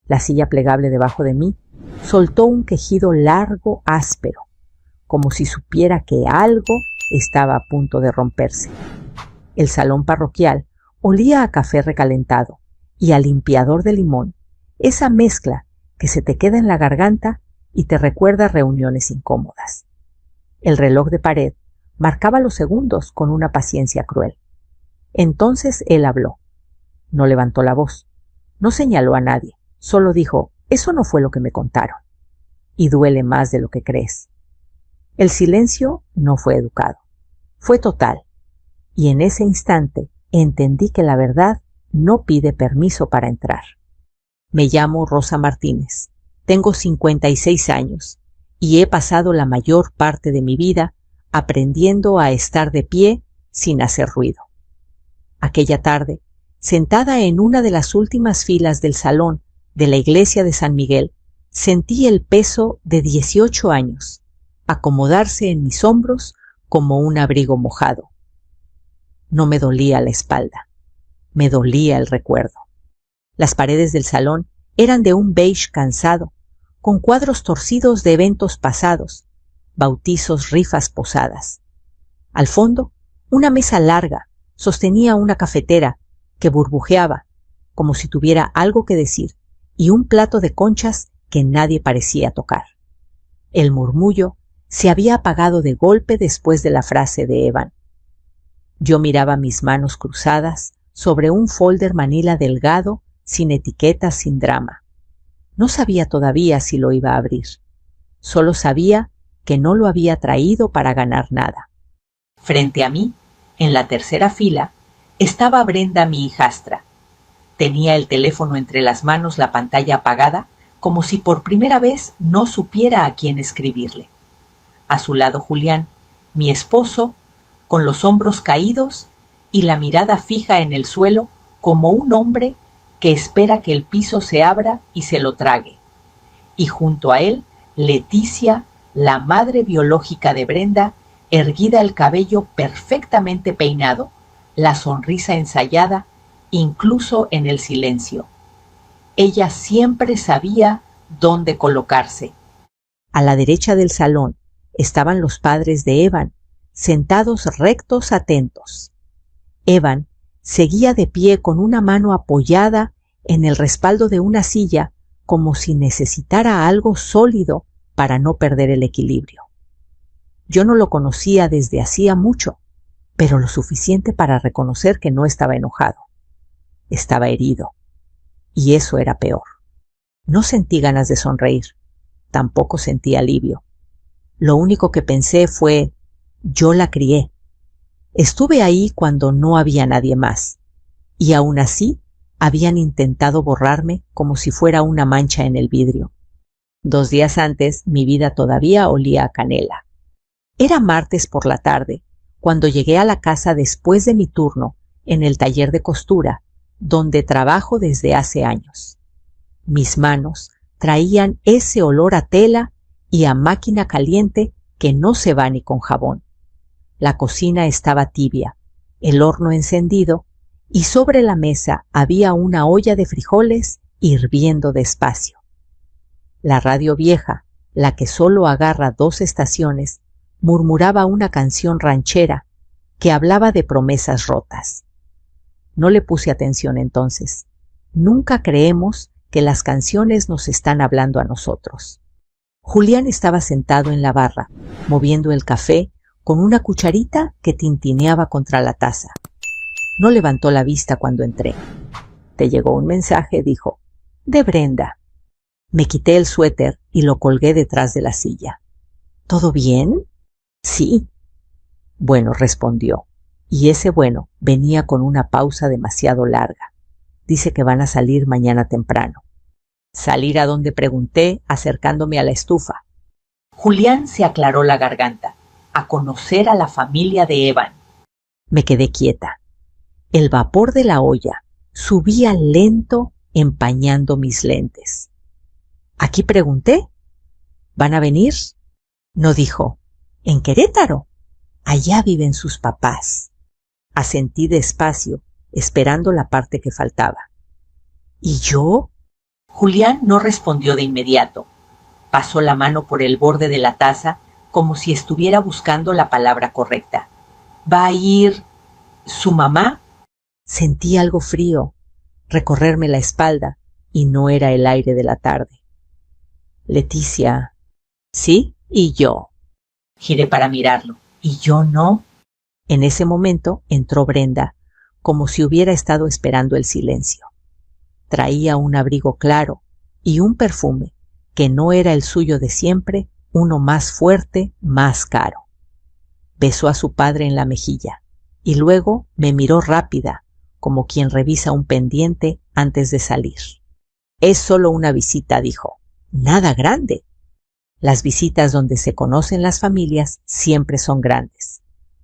La silla plegable debajo de mí soltó un quejido largo, áspero, como si supiera que algo estaba a punto de romperse. El salón parroquial olía a café recalentado y a limpiador de limón, esa mezcla que se te queda en la garganta y te recuerda reuniones incómodas. El reloj de pared marcaba los segundos con una paciencia cruel. Entonces él habló. No levantó la voz, no señaló a nadie, solo dijo: «Eso no fue lo que me contaron». Y duele más de lo que crees. El silencio no fue educado, fue total, y en ese instante entendí que la verdad no pide permiso para entrar. Me llamo Rosa Martínez, tengo 56 años y he pasado la mayor parte de mi vida aprendiendo a estar de pie sin hacer ruido. Aquella tarde, sentada en una de las últimas filas del salón de la iglesia de San Miguel, sentí el peso de 18 años acomodarse en mis hombros como un abrigo mojado. No me dolía la espalda, me dolía el recuerdo. Las paredes del salón eran de un beige cansado, con cuadros torcidos de eventos pasados, bautizos, rifas, posadas. Al fondo, una mesa larga sostenía una cafetera que burbujeaba, como si tuviera algo que decir, y un plato de conchas que nadie parecía tocar. El murmullo se había apagado de golpe después de la frase de Evan. Yo miraba mis manos cruzadas sobre un folder manila delgado, sin etiquetas, sin drama. No sabía todavía si lo iba a abrir. Solo sabía que no lo había traído para ganar nada. Frente a mí, en la tercera fila, estaba Brenda, mi hijastra. Tenía el teléfono entre las manos, la pantalla apagada, como si por primera vez no supiera a quién escribirle. A su lado Julián, mi esposo, con los hombros caídos y la mirada fija en el suelo como un hombre que espera que el piso se abra y se lo trague. Y junto a él, Leticia, la madre biológica de Brenda, erguida, el cabello perfectamente peinado, la sonrisa ensayada, incluso en el silencio. Ella siempre sabía dónde colocarse. A la derecha del salón estaban los padres de Evan, sentados rectos, atentos. Evan seguía de pie con una mano apoyada en el respaldo de una silla, como si necesitara algo sólido para no perder el equilibrio. Yo no lo conocía desde hacía mucho, pero lo suficiente para reconocer que no estaba enojado. Estaba herido, y eso era peor. No sentí ganas de sonreír, tampoco sentí alivio. Lo único que pensé fue: yo la crié. Estuve ahí cuando no había nadie más, y aún así habían intentado borrarme como si fuera una mancha en el vidrio. 2 días antes mi vida todavía olía a canela. Era martes por la tarde, cuando llegué a la casa después de mi turno en el taller de costura, donde trabajo desde hace años. Mis manos traían ese olor a tela y a máquina caliente que no se va ni con jabón. La cocina estaba tibia, el horno encendido, y sobre la mesa había una olla de frijoles hirviendo despacio. La radio vieja, la que solo agarra 2 estaciones, murmuraba una canción ranchera que hablaba de promesas rotas. No le puse atención entonces. Nunca creemos que las canciones nos están hablando a nosotros. Julián estaba sentado en la barra, moviendo el café con una cucharita que tintineaba contra la taza. No levantó la vista cuando entré. «¿Te llegó un mensaje?», dijo. «De Brenda». Me quité el suéter y lo colgué detrás de la silla. «¿Todo bien?». «Sí». «Bueno», respondió, y ese bueno venía con una pausa demasiado larga. «Dice que van a salir mañana temprano». «¿Salir a dónde?», pregunté, acercándome a la estufa. Julián se aclaró la garganta. «A conocer a la familia de Evan». Me quedé quieta. El vapor de la olla subía lento, empañando mis lentes. «¿Aquí?», pregunté. «¿Van a venir?». No, dijo. «¿En Querétaro?». «Allá viven sus papás». Asentí despacio, esperando la parte que faltaba. «¿Y yo?». Julián no respondió de inmediato. Pasó la mano por el borde de la taza como si estuviera buscando la palabra correcta. ¿Va a ir su mamá? Sentí algo frío recorrerme la espalda y no era el aire de la tarde. Leticia. Sí, y yo. Giré para mirarlo. ¿Y yo no? En ese momento entró Brenda, como si hubiera estado esperando el silencio. Traía un abrigo claro y un perfume que no era el suyo de siempre, uno más fuerte, más caro. Besó a su padre en la mejilla y luego me miró rápida, como quien revisa un pendiente antes de salir. Es solo una visita, dijo. Nada grande. Las visitas donde se conocen las familias siempre son grandes.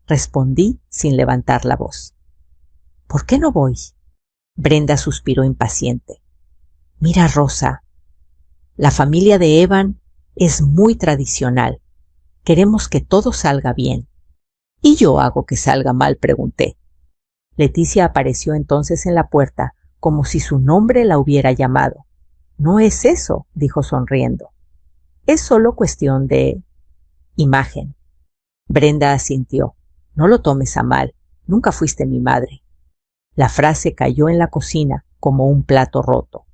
Respondí sin levantar la voz. ¿Por qué no voy? Brenda suspiró impaciente. Mira, Rosa, la familia de Evan es muy tradicional. Queremos que todo salga bien. ¿Y yo hago que salga mal?, pregunté. Leticia apareció entonces en la puerta, como si su nombre la hubiera llamado. No es eso, dijo sonriendo. Es solo cuestión de imagen. Brenda asintió. No lo tomes a mal. Nunca fuiste mi madre. La frase cayó en la cocina como un plato roto.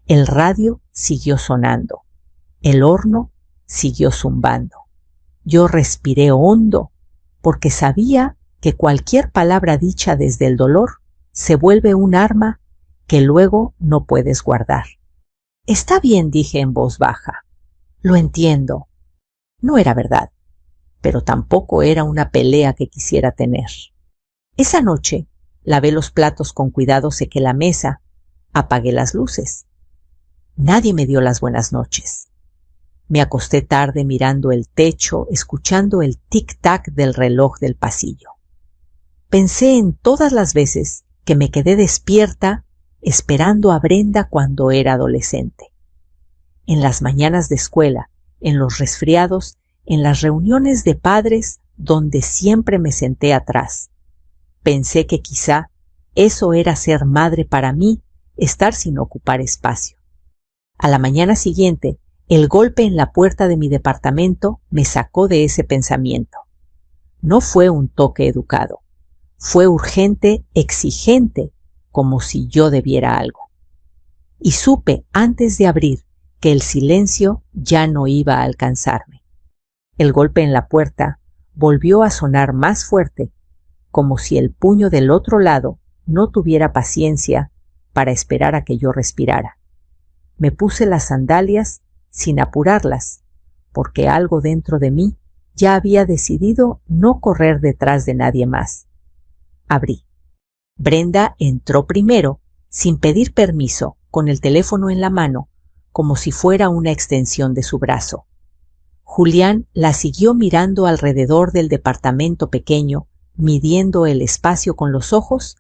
El radio siguió sonando. El horno siguió zumbando. Yo respiré hondo porque sabía que cualquier palabra dicha desde el dolor se vuelve un arma que luego no puedes guardar. Está bien, dije en voz baja. Lo entiendo. No era verdad, pero tampoco era una pelea que quisiera tener. Esa noche lavé los platos con cuidado, sequé la mesa, apagué las luces. Nadie me dio las buenas noches. Me acosté tarde mirando el techo, escuchando el tic-tac del reloj del pasillo. Pensé en todas las veces que me quedé despierta esperando a Brenda cuando era adolescente. En las mañanas de escuela, en los resfriados, en las reuniones de padres donde siempre me senté atrás. Pensé que quizá eso era ser madre para mí, estar sin ocupar espacio. A la mañana siguiente, el golpe en la puerta de mi departamento me sacó de ese pensamiento. No fue un toque educado. Fue urgente, exigente, como si yo debiera algo. Y supe antes de abrir que el silencio ya no iba a alcanzarme. El golpe en la puerta volvió a sonar más fuerte, como si el puño del otro lado no tuviera paciencia para esperar a que yo respirara. Me puse las sandalias sin apurarlas, porque algo dentro de mí ya había decidido no correr detrás de nadie más. Abrí. Brenda entró primero, sin pedir permiso, con el teléfono en la mano, como si fuera una extensión de su brazo. Julián la siguió mirando alrededor del departamento pequeño, midiendo el espacio con los ojos,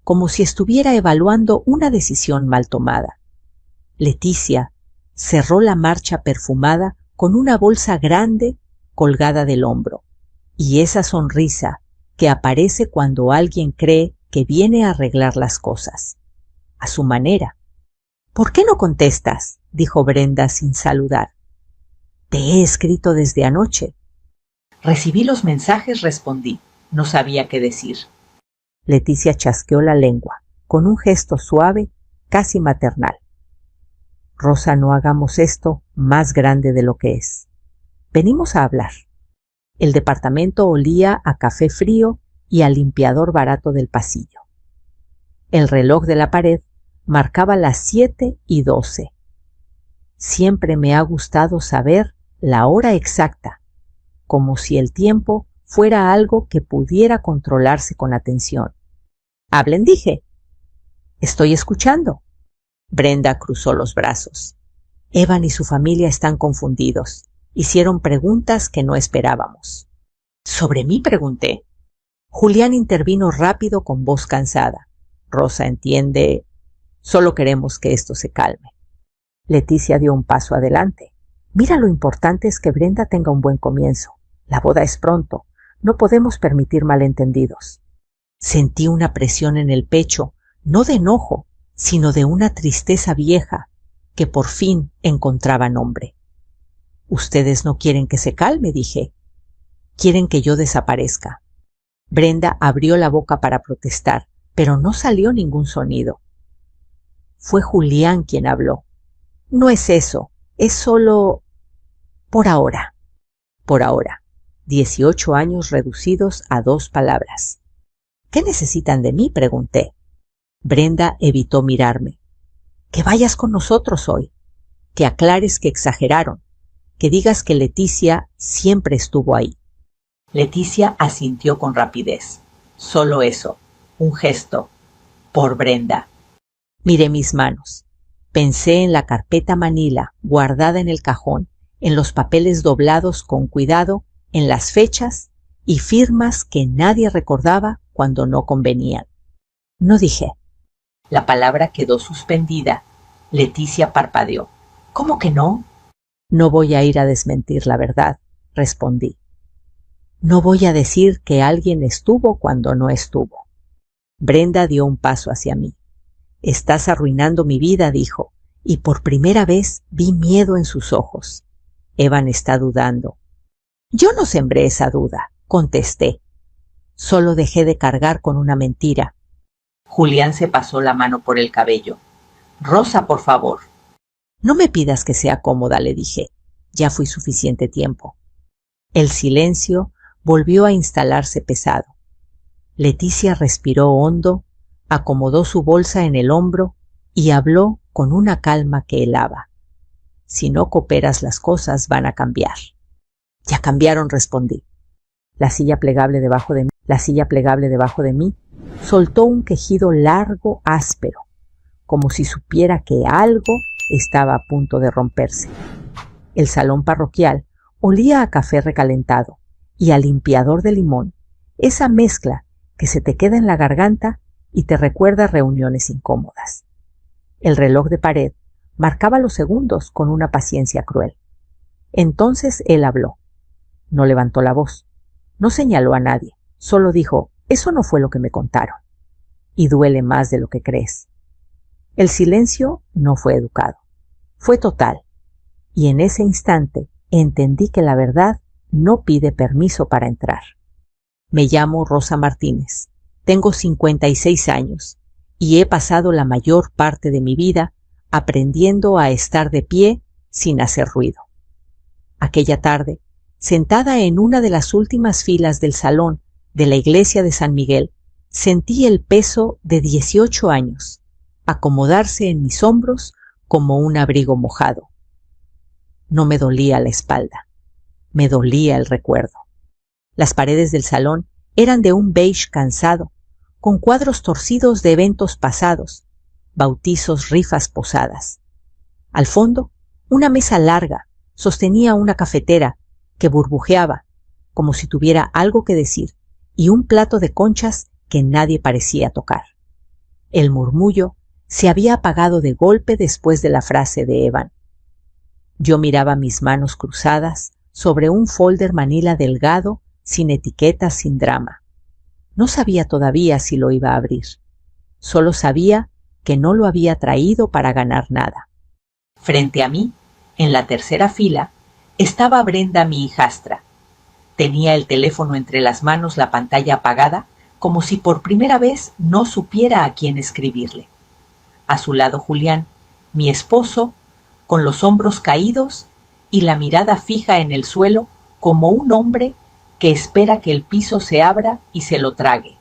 como si estuviera evaluando una decisión mal tomada. Leticia cerró la marcha perfumada con una bolsa grande colgada del hombro, y esa sonrisa que aparece cuando alguien cree que viene a arreglar las cosas, a su manera. ¿Por qué no contestas?, dijo Brenda sin saludar. Te he escrito desde anoche. Recibí los mensajes, respondí. No sabía qué decir. Leticia chasqueó la lengua, con un gesto suave, casi maternal. Rosa, no hagamos esto más grande de lo que es. Venimos a hablar. El departamento olía a café frío y al limpiador barato del pasillo. El reloj de la pared marcaba las 7:12. Siempre me ha gustado saber la hora exacta, como si el tiempo fuera algo que pudiera controlarse con atención. Hablen, dije. Estoy escuchando. Brenda cruzó los brazos. Evan y su familia están confundidos. Hicieron preguntas que no esperábamos. ¿Sobre mí?, pregunté. Julián intervino rápido con voz cansada. Rosa, entiende. Solo queremos que esto se calme. Leticia dio un paso adelante. Mira, lo importante es que Brenda tenga un buen comienzo. La boda es pronto. No podemos permitir malentendidos. Sentí una presión en el pecho, no de enojo, sino de una tristeza vieja, que por fin encontraba nombre. Ustedes no quieren que se calme, dije. Quieren que yo desaparezca. Brenda abrió la boca para protestar, pero no salió ningún sonido. Fue Julián quien habló. No es eso, es solo... Por ahora. Por ahora. 18 años reducidos a 2 palabras. ¿Qué necesitan de mí?, pregunté. Brenda evitó mirarme. Que vayas con nosotros hoy. Que aclares que exageraron. Que digas que Leticia siempre estuvo ahí. Leticia asintió con rapidez. Solo eso. Un gesto. Por Brenda. Miré mis manos. Pensé en la carpeta manila guardada en el cajón, en los papeles doblados con cuidado, en las fechas y firmas que nadie recordaba cuando no convenían. No dije. La palabra quedó suspendida. Leticia parpadeó. ¿Cómo que no? No voy a ir a desmentir la verdad, respondí. No voy a decir que alguien estuvo cuando no estuvo. Brenda dio un paso hacia mí. Estás arruinando mi vida, dijo, y por primera vez vi miedo en sus ojos. Evan está dudando. Yo no sembré esa duda, contesté. Solo dejé de cargar con una mentira. Julián se pasó la mano por el cabello. Rosa, por favor. No me pidas que sea cómoda, le dije. Ya fui suficiente tiempo. El silencio volvió a instalarse pesado. Leticia respiró hondo, acomodó su bolsa en el hombro y habló con una calma que helaba. Si no cooperas, las cosas van a cambiar. Ya cambiaron, respondí. La silla plegable debajo de mí soltó un quejido largo, áspero, como si supiera que algo estaba a punto de romperse. El salón parroquial olía a café recalentado y a limpiador de limón, esa mezcla que se te queda en la garganta y te recuerda reuniones incómodas. El reloj de pared marcaba los segundos con una paciencia cruel. Entonces él habló. No levantó la voz, no señaló a nadie, solo dijo, eso no fue lo que me contaron. Y duele más de lo que crees. El silencio no fue educado, fue total, y en ese instante entendí que la verdad no pide permiso para entrar. Me llamo Rosa Martínez, tengo 56 años y he pasado la mayor parte de mi vida aprendiendo a estar de pie sin hacer ruido. Aquella tarde, sentada en una de las últimas filas del salón de la iglesia de San Miguel, sentí el peso de 18 años acomodarse en mis hombros como un abrigo mojado. No me dolía la espalda, me dolía el recuerdo. Las paredes del salón eran de un beige cansado, con cuadros torcidos de eventos pasados, bautizos, rifas, posadas. Al fondo, una mesa larga sostenía una cafetera que burbujeaba, como si tuviera algo que decir, y un plato de conchas que nadie parecía tocar. El murmullo se había apagado de golpe después de la frase de Evan. Yo miraba mis manos cruzadas sobre un folder manila delgado, sin etiquetas, sin drama. No sabía todavía si lo iba a abrir. Solo sabía que no lo había traído para ganar nada. Frente a mí, en la tercera fila, estaba Brenda, mi hijastra. Tenía el teléfono entre las manos, la pantalla apagada, como si por primera vez no supiera a quién escribirle. A su lado Julián, mi esposo, con los hombros caídos y la mirada fija en el suelo como un hombre que espera que el piso se abra y se lo trague.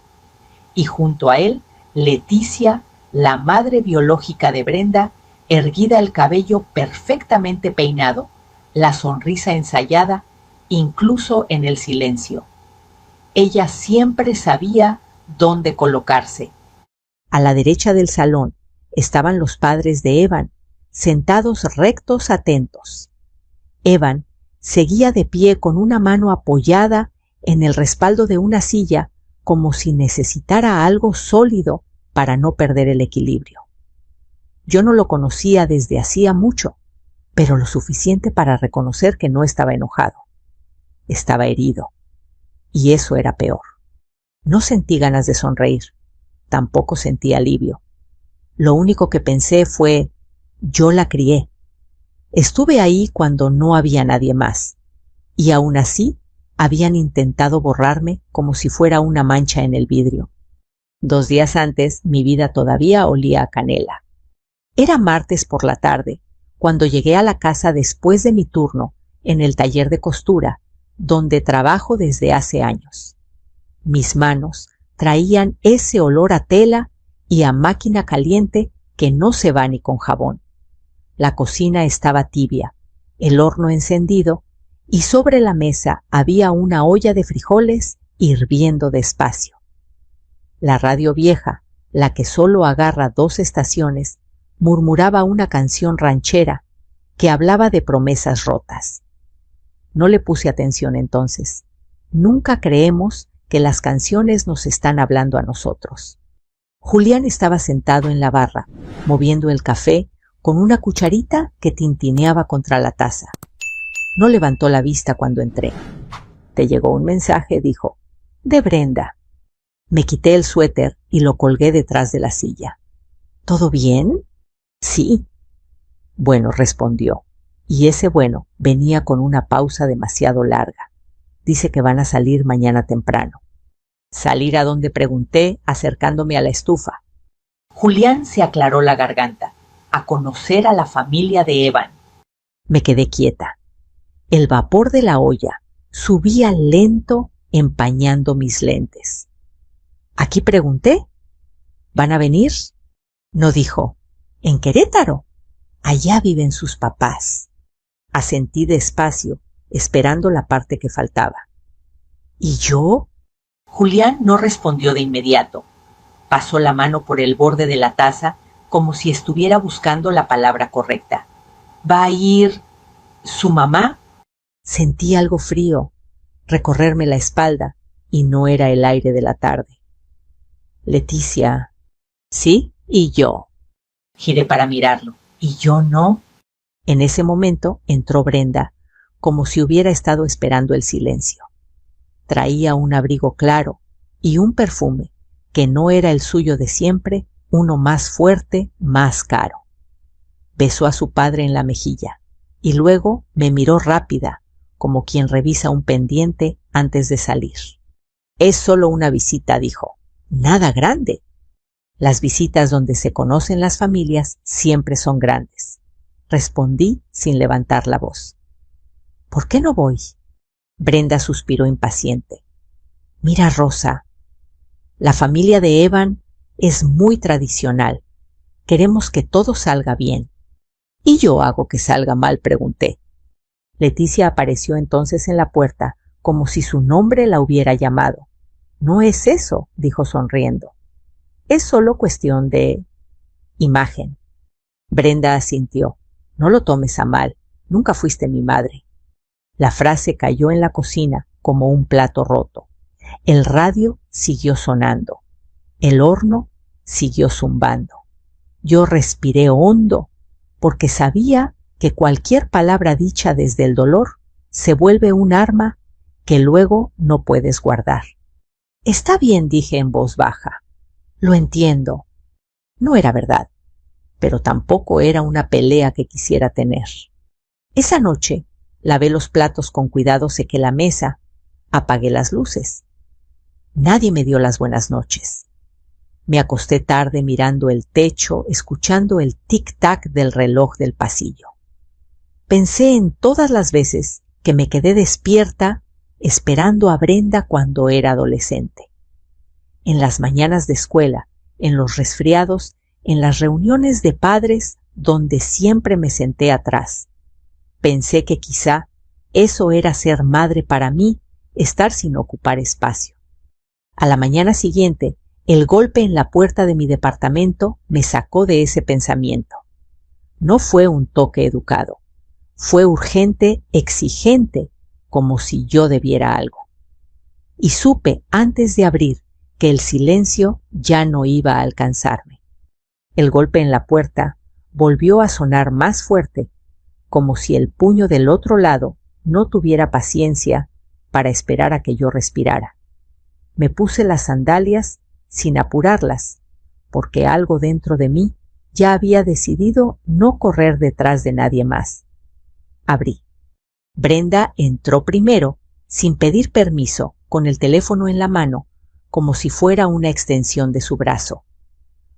Y junto a él, Leticia, la madre biológica de Brenda, erguida, el cabello perfectamente peinado, la sonrisa ensayada, incluso en el silencio. Ella siempre sabía dónde colocarse. A la derecha del salón estaban los padres de Evan, sentados rectos, atentos. Evan seguía de pie con una mano apoyada en el respaldo de una silla, como si necesitara algo sólido para no perder el equilibrio. Yo no lo conocía desde hacía mucho, pero lo suficiente para reconocer que no estaba enojado. Estaba herido, y eso era peor. No sentí ganas de sonreír, tampoco sentí alivio. Lo único que pensé fue, Yo la crié. Estuve ahí cuando no había nadie más, y aún así habían intentado borrarme como si fuera una mancha en el vidrio. 2 días antes mi vida todavía olía a canela. Era martes por la tarde, cuando llegué a la casa después de mi turno en el taller de costura, donde trabajo desde hace años. Mis manos traían ese olor a tela y a máquina caliente que no se va ni con jabón. La cocina estaba tibia, el horno encendido, y sobre la mesa había una olla de frijoles hirviendo despacio. La radio vieja, la que solo agarra 2 estaciones, murmuraba una canción ranchera que hablaba de promesas rotas. No le puse atención entonces. Nunca creemos que las canciones nos están hablando a nosotros. Julián estaba sentado en la barra, moviendo el café con una cucharita que tintineaba contra la taza. No levantó la vista cuando entré. «¿Te llegó un mensaje?», dijo. «De Brenda». Me quité el suéter y lo colgué detrás de la silla. «¿Todo bien?». «Sí». «Bueno», respondió, y ese bueno venía con una pausa demasiado larga. «Dice que van a salir mañana temprano». «¿Salir a dónde?», pregunté, acercándome a la estufa. Julián se aclaró la garganta. «A conocer a la familia de Evan». Me quedé quieta. El vapor de la olla subía lento, empañando mis lentes. «¿Aquí?», pregunté. «¿Van a venir?». No, dijo. «¿En Querétaro?». «Allá viven sus papás». Asentí despacio, esperando la parte que faltaba. «¿Y yo?». Julián no respondió de inmediato. Pasó la mano por el borde de la taza como si estuviera buscando la palabra correcta. «¿Va a ir su mamá?». Sentí algo frío recorrerme la espalda y no era el aire de la tarde. «Leticia». «Sí, y yo». Giré para mirarlo. «¿Y yo no?». En ese momento entró Brenda, como si hubiera estado esperando el silencio. Traía un abrigo claro y un perfume que no era el suyo de siempre, uno más fuerte, más caro. Besó a su padre en la mejilla y luego me miró rápida, como quien revisa un pendiente antes de salir. «Es solo una visita», dijo. «Nada grande». Las visitas donde se conocen las familias siempre son grandes. Respondí sin levantar la voz. «¿Por qué no voy?». Brenda suspiró impaciente. «Mira, Rosa, la familia de Evan es muy tradicional. Queremos que todo salga bien». «¿Y yo hago que salga mal?», pregunté. Leticia apareció entonces en la puerta, como si su nombre la hubiera llamado. «No es eso», dijo sonriendo. «Es solo cuestión de imagen». Brenda asintió. «No lo tomes a mal, nunca fuiste mi madre». La frase cayó en la cocina como un plato roto. El radio siguió sonando. El horno siguió zumbando. Yo respiré hondo, porque sabía que cualquier palabra dicha desde el dolor se vuelve un arma que luego no puedes guardar. «Está bien», dije en voz baja. «Lo entiendo». No era verdad, pero tampoco era una pelea que quisiera tener. Esa noche lavé los platos con cuidado, sequé la mesa, apagué las luces. Nadie me dio las buenas noches. Me acosté tarde mirando el techo, escuchando el tic-tac del reloj del pasillo. Pensé en todas las veces que me quedé despierta esperando a Brenda cuando era adolescente. En las mañanas de escuela, en los resfriados, en las reuniones de padres donde siempre me senté atrás. Pensé que quizá eso era ser madre para mí, estar sin ocupar espacio. A la mañana siguiente, el golpe en la puerta de mi departamento me sacó de ese pensamiento. No fue un toque educado, fue urgente, exigente, como si yo debiera algo. Y supe antes de abrir que el silencio ya no iba a alcanzarme. El golpe en la puerta volvió a sonar más fuerte, como si el puño del otro lado no tuviera paciencia para esperar a que yo respirara. Me puse las sandalias sin apurarlas, porque algo dentro de mí ya había decidido no correr detrás de nadie más. Abrí. Brenda entró primero, sin pedir permiso, con el teléfono en la mano, como si fuera una extensión de su brazo.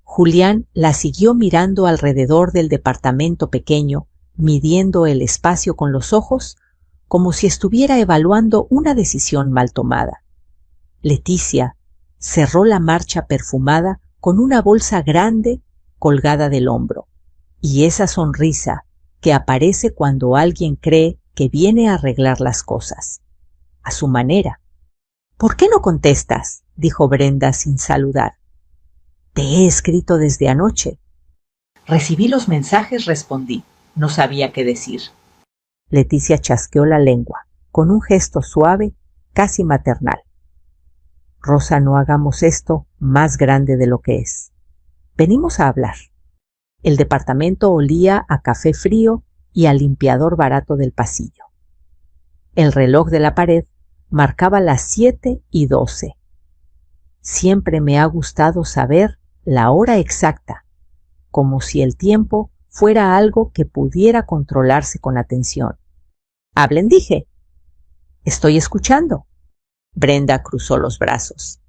Julián la siguió mirando alrededor del departamento pequeño, midiendo el espacio con los ojos, como si estuviera evaluando una decisión mal tomada. Leticia cerró la marcha perfumada con una bolsa grande colgada del hombro, y esa sonrisa que aparece cuando alguien cree que viene a arreglar las cosas, a su manera. —¿Por qué no contestas? —dijo Brenda sin saludar. —Te he escrito desde anoche. Recibí los mensajes, respondí. No sabía qué decir. Leticia chasqueó la lengua, con un gesto suave, casi maternal. Rosa, no hagamos esto más grande de lo que es. Venimos a hablar. El departamento olía a café frío y al limpiador barato del pasillo. El reloj de la pared marcaba las 7:12. Siempre me ha gustado saber la hora exacta, como si el tiempo fuera algo que pudiera controlarse con atención. —Hablen, dije. —Estoy escuchando. Brenda cruzó los brazos.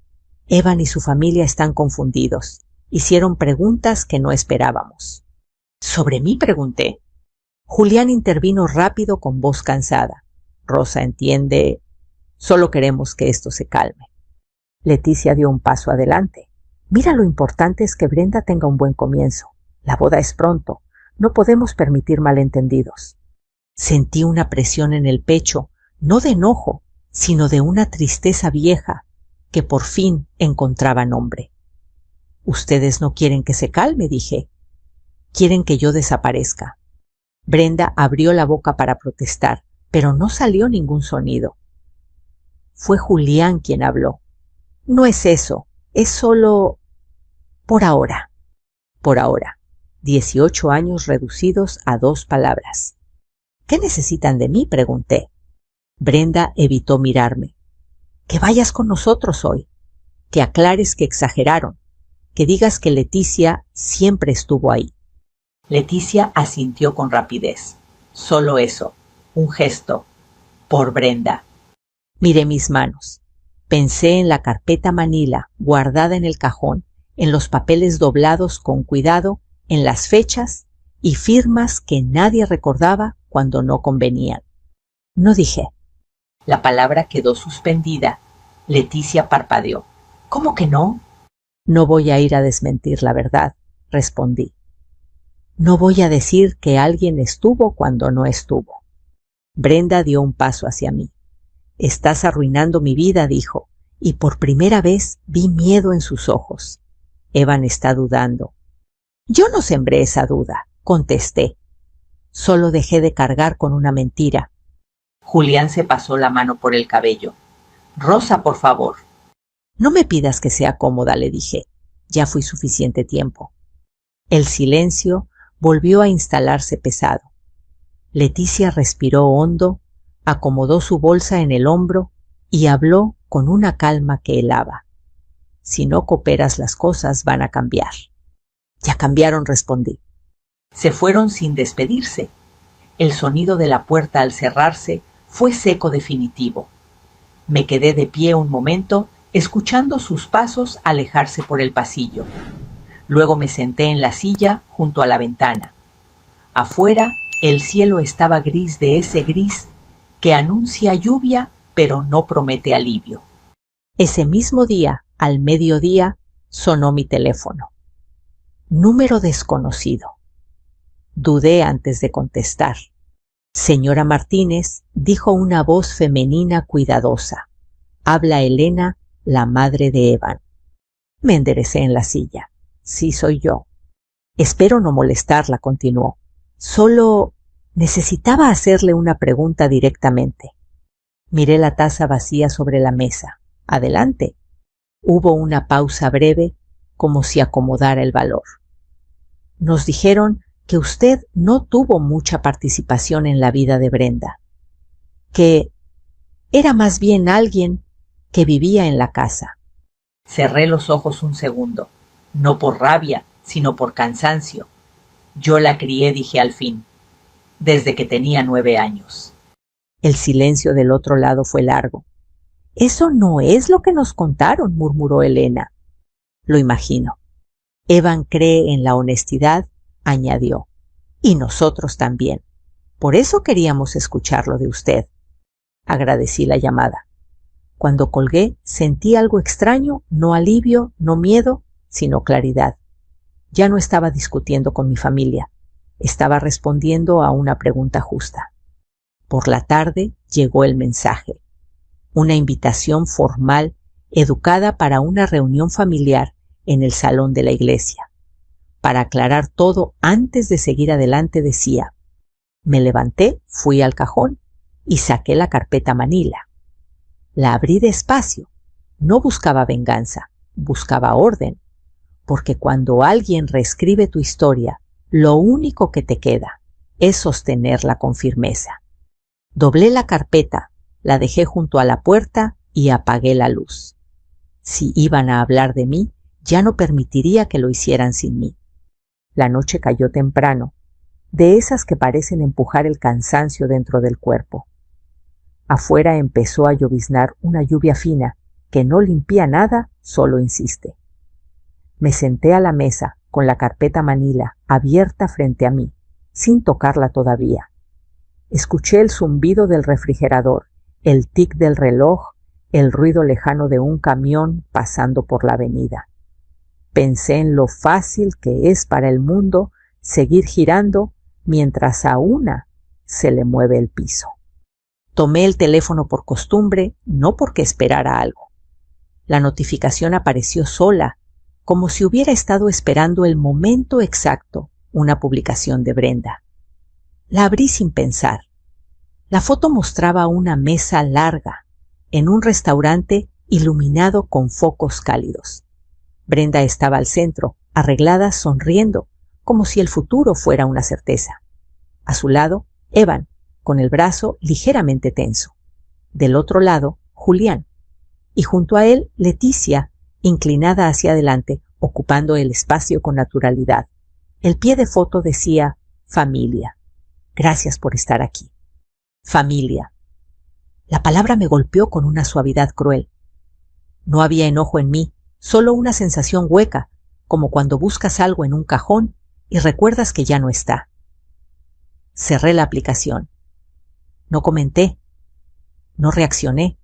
Evan y su familia están confundidos. Hicieron preguntas que no esperábamos. —¿Sobre mí? —pregunté. Julián intervino rápido con voz cansada. —Rosa, entiende. Solo queremos que esto se calme. Leticia dio un paso adelante. —Mira, lo importante es que Brenda tenga un buen comienzo. La boda es pronto. No podemos permitir malentendidos. Sentí una presión en el pecho, no de enojo, sino de una tristeza vieja que por fin encontraba nombre. —Ustedes no quieren que se calme —dije. Quieren que yo desaparezca. Brenda abrió la boca para protestar, pero no salió ningún sonido. Fue Julián quien habló. —No es eso, es solo... por ahora. Por ahora. 18 años reducidos a 2 palabras. —¿Qué necesitan de mí? —pregunté. Brenda evitó mirarme. —Que vayas con nosotros hoy. Que aclares que exageraron. Que digas que Leticia siempre estuvo ahí. Leticia asintió con rapidez. Solo eso. Un gesto. Por Brenda. Miré mis manos. Pensé en la carpeta manila guardada en el cajón, en los papeles doblados con cuidado, en las fechas y firmas que nadie recordaba cuando no convenían. No dije. La palabra quedó suspendida. Leticia parpadeó. —¿Cómo que no? —No voy a ir a desmentir la verdad —respondí. No voy a decir que alguien estuvo cuando no estuvo. Brenda dio un paso hacia mí. —Estás arruinando mi vida —dijo, y por primera vez vi miedo en sus ojos. Evan está dudando. —Yo no sembré esa duda —contesté. Solo dejé de cargar con una mentira. Julián se pasó la mano por el cabello. —Rosa, por favor. —No me pidas que sea cómoda —le dije. Ya fui suficiente tiempo. El silencio volvió a instalarse pesado. Leticia respiró hondo, acomodó su bolsa en el hombro y habló con una calma que helaba. —Si no cooperas, las cosas van a cambiar. —Ya cambiaron —respondí. Se fueron sin despedirse. El sonido de la puerta al cerrarse fue seco definitivo. Me quedé de pie un momento, escuchando sus pasos alejarse por el pasillo. Luego me senté en la silla junto a la ventana. Afuera, el cielo estaba gris, de ese gris que anuncia lluvia pero no promete alivio. Ese mismo día, al mediodía, sonó mi teléfono. Número desconocido. Dudé antes de contestar. —Señora Martínez —dijo una voz femenina cuidadosa—, habla Elena, la madre de Evan. Me enderecé en la silla. —Sí, soy yo. —Espero no molestarla —continuó—. Solo necesitaba hacerle una pregunta directamente. Miré la taza vacía sobre la mesa. —Adelante. Hubo una pausa breve, como si acomodara el valor. —Nos dijeron que usted no tuvo mucha participación en la vida de Brenda, que era más bien alguien que vivía en la casa. Cerré los ojos un segundo, no por rabia, sino por cansancio. Yo la crié, dije al fin, desde que tenía 9 años. El silencio del otro lado fue largo. Eso no es lo que nos contaron, murmuró Elena. Lo imagino. Evan cree en la honestidad, añadió. Y nosotros también. Por eso queríamos escucharlo de usted. Agradecí la llamada. Cuando colgué, sentí algo extraño, no alivio, no miedo, sino claridad. Ya no estaba discutiendo con mi familia. Estaba respondiendo a una pregunta justa. Por la tarde llegó el mensaje. Una invitación formal, educada para una reunión familiar en el salón de la iglesia. Para aclarar todo antes de seguir adelante decía: me levanté, fui al cajón y saqué la carpeta Manila. La abrí despacio. No buscaba venganza, buscaba orden, porque cuando alguien reescribe tu historia, lo único que te queda es sostenerla con firmeza. Doblé la carpeta, la dejé junto a la puerta y apagué la luz. Si iban a hablar de mí, ya no permitiría que lo hicieran sin mí. La noche cayó temprano, de esas que parecen empujar el cansancio dentro del cuerpo. Afuera empezó a lloviznar una lluvia fina que no limpia nada, solo insiste. Me senté a la mesa con la carpeta Manila abierta frente a mí, sin tocarla todavía. Escuché el zumbido del refrigerador, el tic del reloj, el ruido lejano de un camión pasando por la avenida. Pensé en lo fácil que es para el mundo seguir girando mientras a una se le mueve el piso. Tomé el teléfono por costumbre, no porque esperara algo. La notificación apareció sola, como si hubiera estado esperando el momento exacto, una publicación de Brenda. La abrí sin pensar. La foto mostraba una mesa larga, en un restaurante iluminado con focos cálidos. Brenda estaba al centro, arreglada, sonriendo, como si el futuro fuera una certeza. A su lado, Evan, con el brazo ligeramente tenso. Del otro lado, Julián. Y junto a él, Leticia, inclinada hacia adelante, ocupando el espacio con naturalidad. El pie de foto decía: familia. Gracias por estar aquí. Familia. La palabra me golpeó con una suavidad cruel. No había enojo en mí, solo una sensación hueca, como cuando buscas algo en un cajón y recuerdas que ya no está. Cerré la aplicación. No comenté. No reaccioné.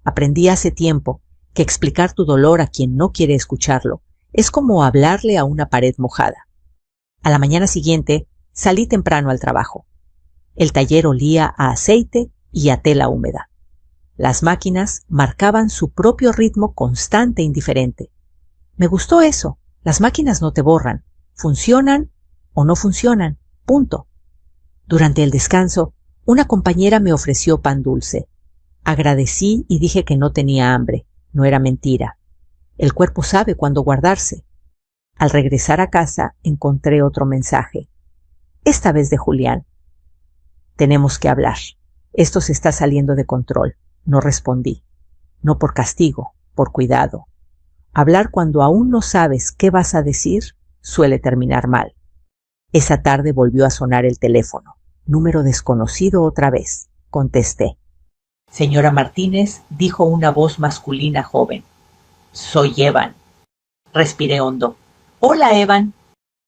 Aprendí hace tiempo que explicar tu dolor a quien no quiere escucharlo es como hablarle a una pared mojada. A la mañana siguiente salí temprano al trabajo. El taller olía a aceite y a tela húmeda. Las máquinas marcaban su propio ritmo constante e indiferente. Me gustó eso. Las máquinas no te borran. Funcionan o no funcionan. Punto. Durante el descanso, una compañera me ofreció pan dulce. Agradecí y dije que no tenía hambre. No era mentira. El cuerpo sabe cuándo guardarse. Al regresar a casa encontré otro mensaje. Esta vez de Julián. Tenemos que hablar. Esto se está saliendo de control. No respondí. No por castigo, por cuidado. Hablar cuando aún no sabes qué vas a decir suele terminar mal. Esa tarde volvió a sonar el teléfono. Número desconocido otra vez. Contesté. Señora Martínez, dijo una voz masculina joven. Soy Evan. Respiré hondo. Hola, Evan.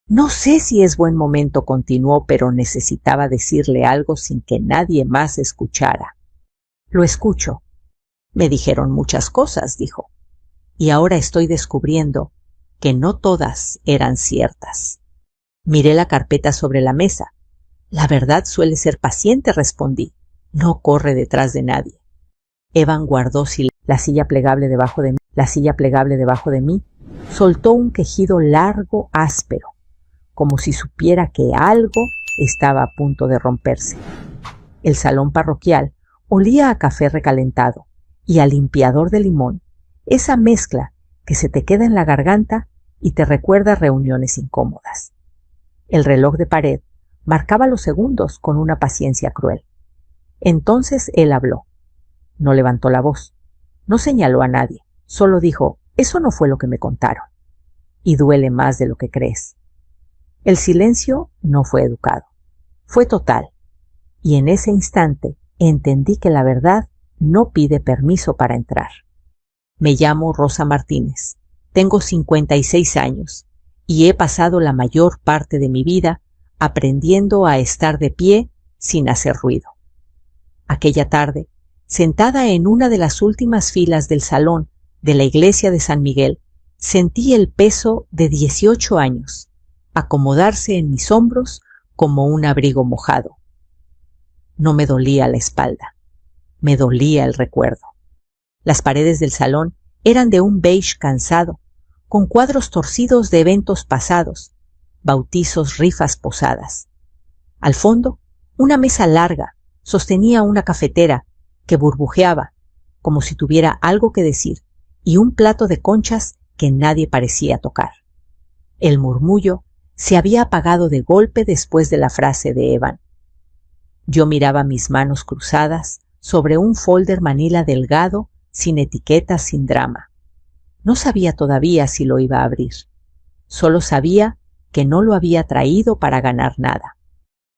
No sé si es buen momento, continuó, pero necesitaba decirle algo sin que nadie más escuchara. Lo escucho. Me dijeron muchas cosas, dijo. Y ahora estoy descubriendo que no todas eran ciertas. Miré la carpeta sobre la mesa. La verdad suele ser paciente, respondí. No corre detrás de nadie. Evan guardó la silla plegable debajo de mí, soltó un quejido largo, áspero, como si supiera que algo estaba a punto de romperse. El salón parroquial olía a café recalentado y a limpiador de limón, esa mezcla que se te queda en la garganta y te recuerda reuniones incómodas. El reloj de pared marcaba los segundos con una paciencia cruel. Entonces él habló. No levantó la voz, no señaló a nadie, solo dijo: eso no fue lo que me contaron. Y duele más de lo que crees. El silencio no fue educado, fue total, y en ese instante entendí que la verdad no pide permiso para entrar. Me llamo Rosa Martínez, tengo 56 años y he pasado la mayor parte de mi vida aprendiendo a estar de pie sin hacer ruido. Aquella tarde, sentada en una de las últimas filas del salón de la iglesia de San Miguel, sentí el peso de 18 años acomodarse en mis hombros como un abrigo mojado. No me dolía la espalda, me dolía el recuerdo. Las paredes del salón eran de un beige cansado, con cuadros torcidos de eventos pasados, bautizos, rifas, posadas. Al fondo, una mesa larga sostenía una cafetera que burbujeaba, como si tuviera algo que decir, y un plato de conchas que nadie parecía tocar. El murmullo se había apagado de golpe después de la frase de Evan. Yo miraba mis manos cruzadas sobre un folder manila delgado, sin etiquetas, sin drama. No sabía todavía si lo iba a abrir. Solo sabía que no lo había traído para ganar nada.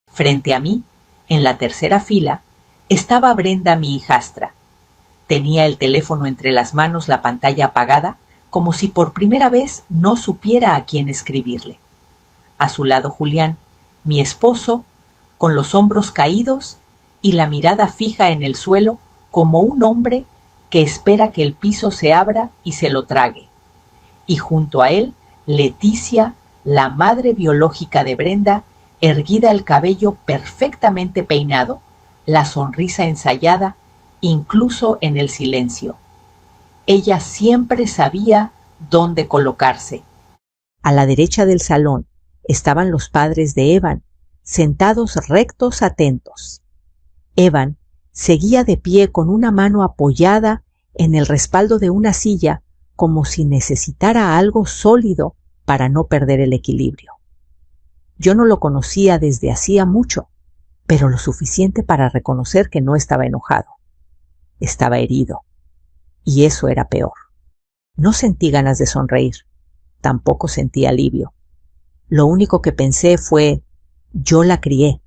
Frente a mí, en la tercera fila, estaba Brenda, mi hijastra. Tenía el teléfono entre las manos, la pantalla apagada, como si por primera vez no supiera a quién escribirle. A su lado Julián, mi esposo, con los hombros caídos y la mirada fija en el suelo como un hombre que espera que el piso se abra y se lo trague. Y junto a él, Leticia, la madre biológica de Brenda, erguida el cabello perfectamente peinado, la sonrisa ensayada, incluso en el silencio. Ella siempre sabía dónde colocarse. A la derecha del salón estaban los padres de Evan, sentados rectos, atentos. Evan seguía de pie con una mano apoyada en el respaldo de una silla, como si necesitara algo sólido para no perder el equilibrio. Yo no lo conocía desde hacía mucho, pero lo suficiente para reconocer que no estaba enojado. Estaba herido, y eso era peor. No sentí ganas de sonreír, tampoco sentí alivio. Lo único que pensé fue: yo la crié.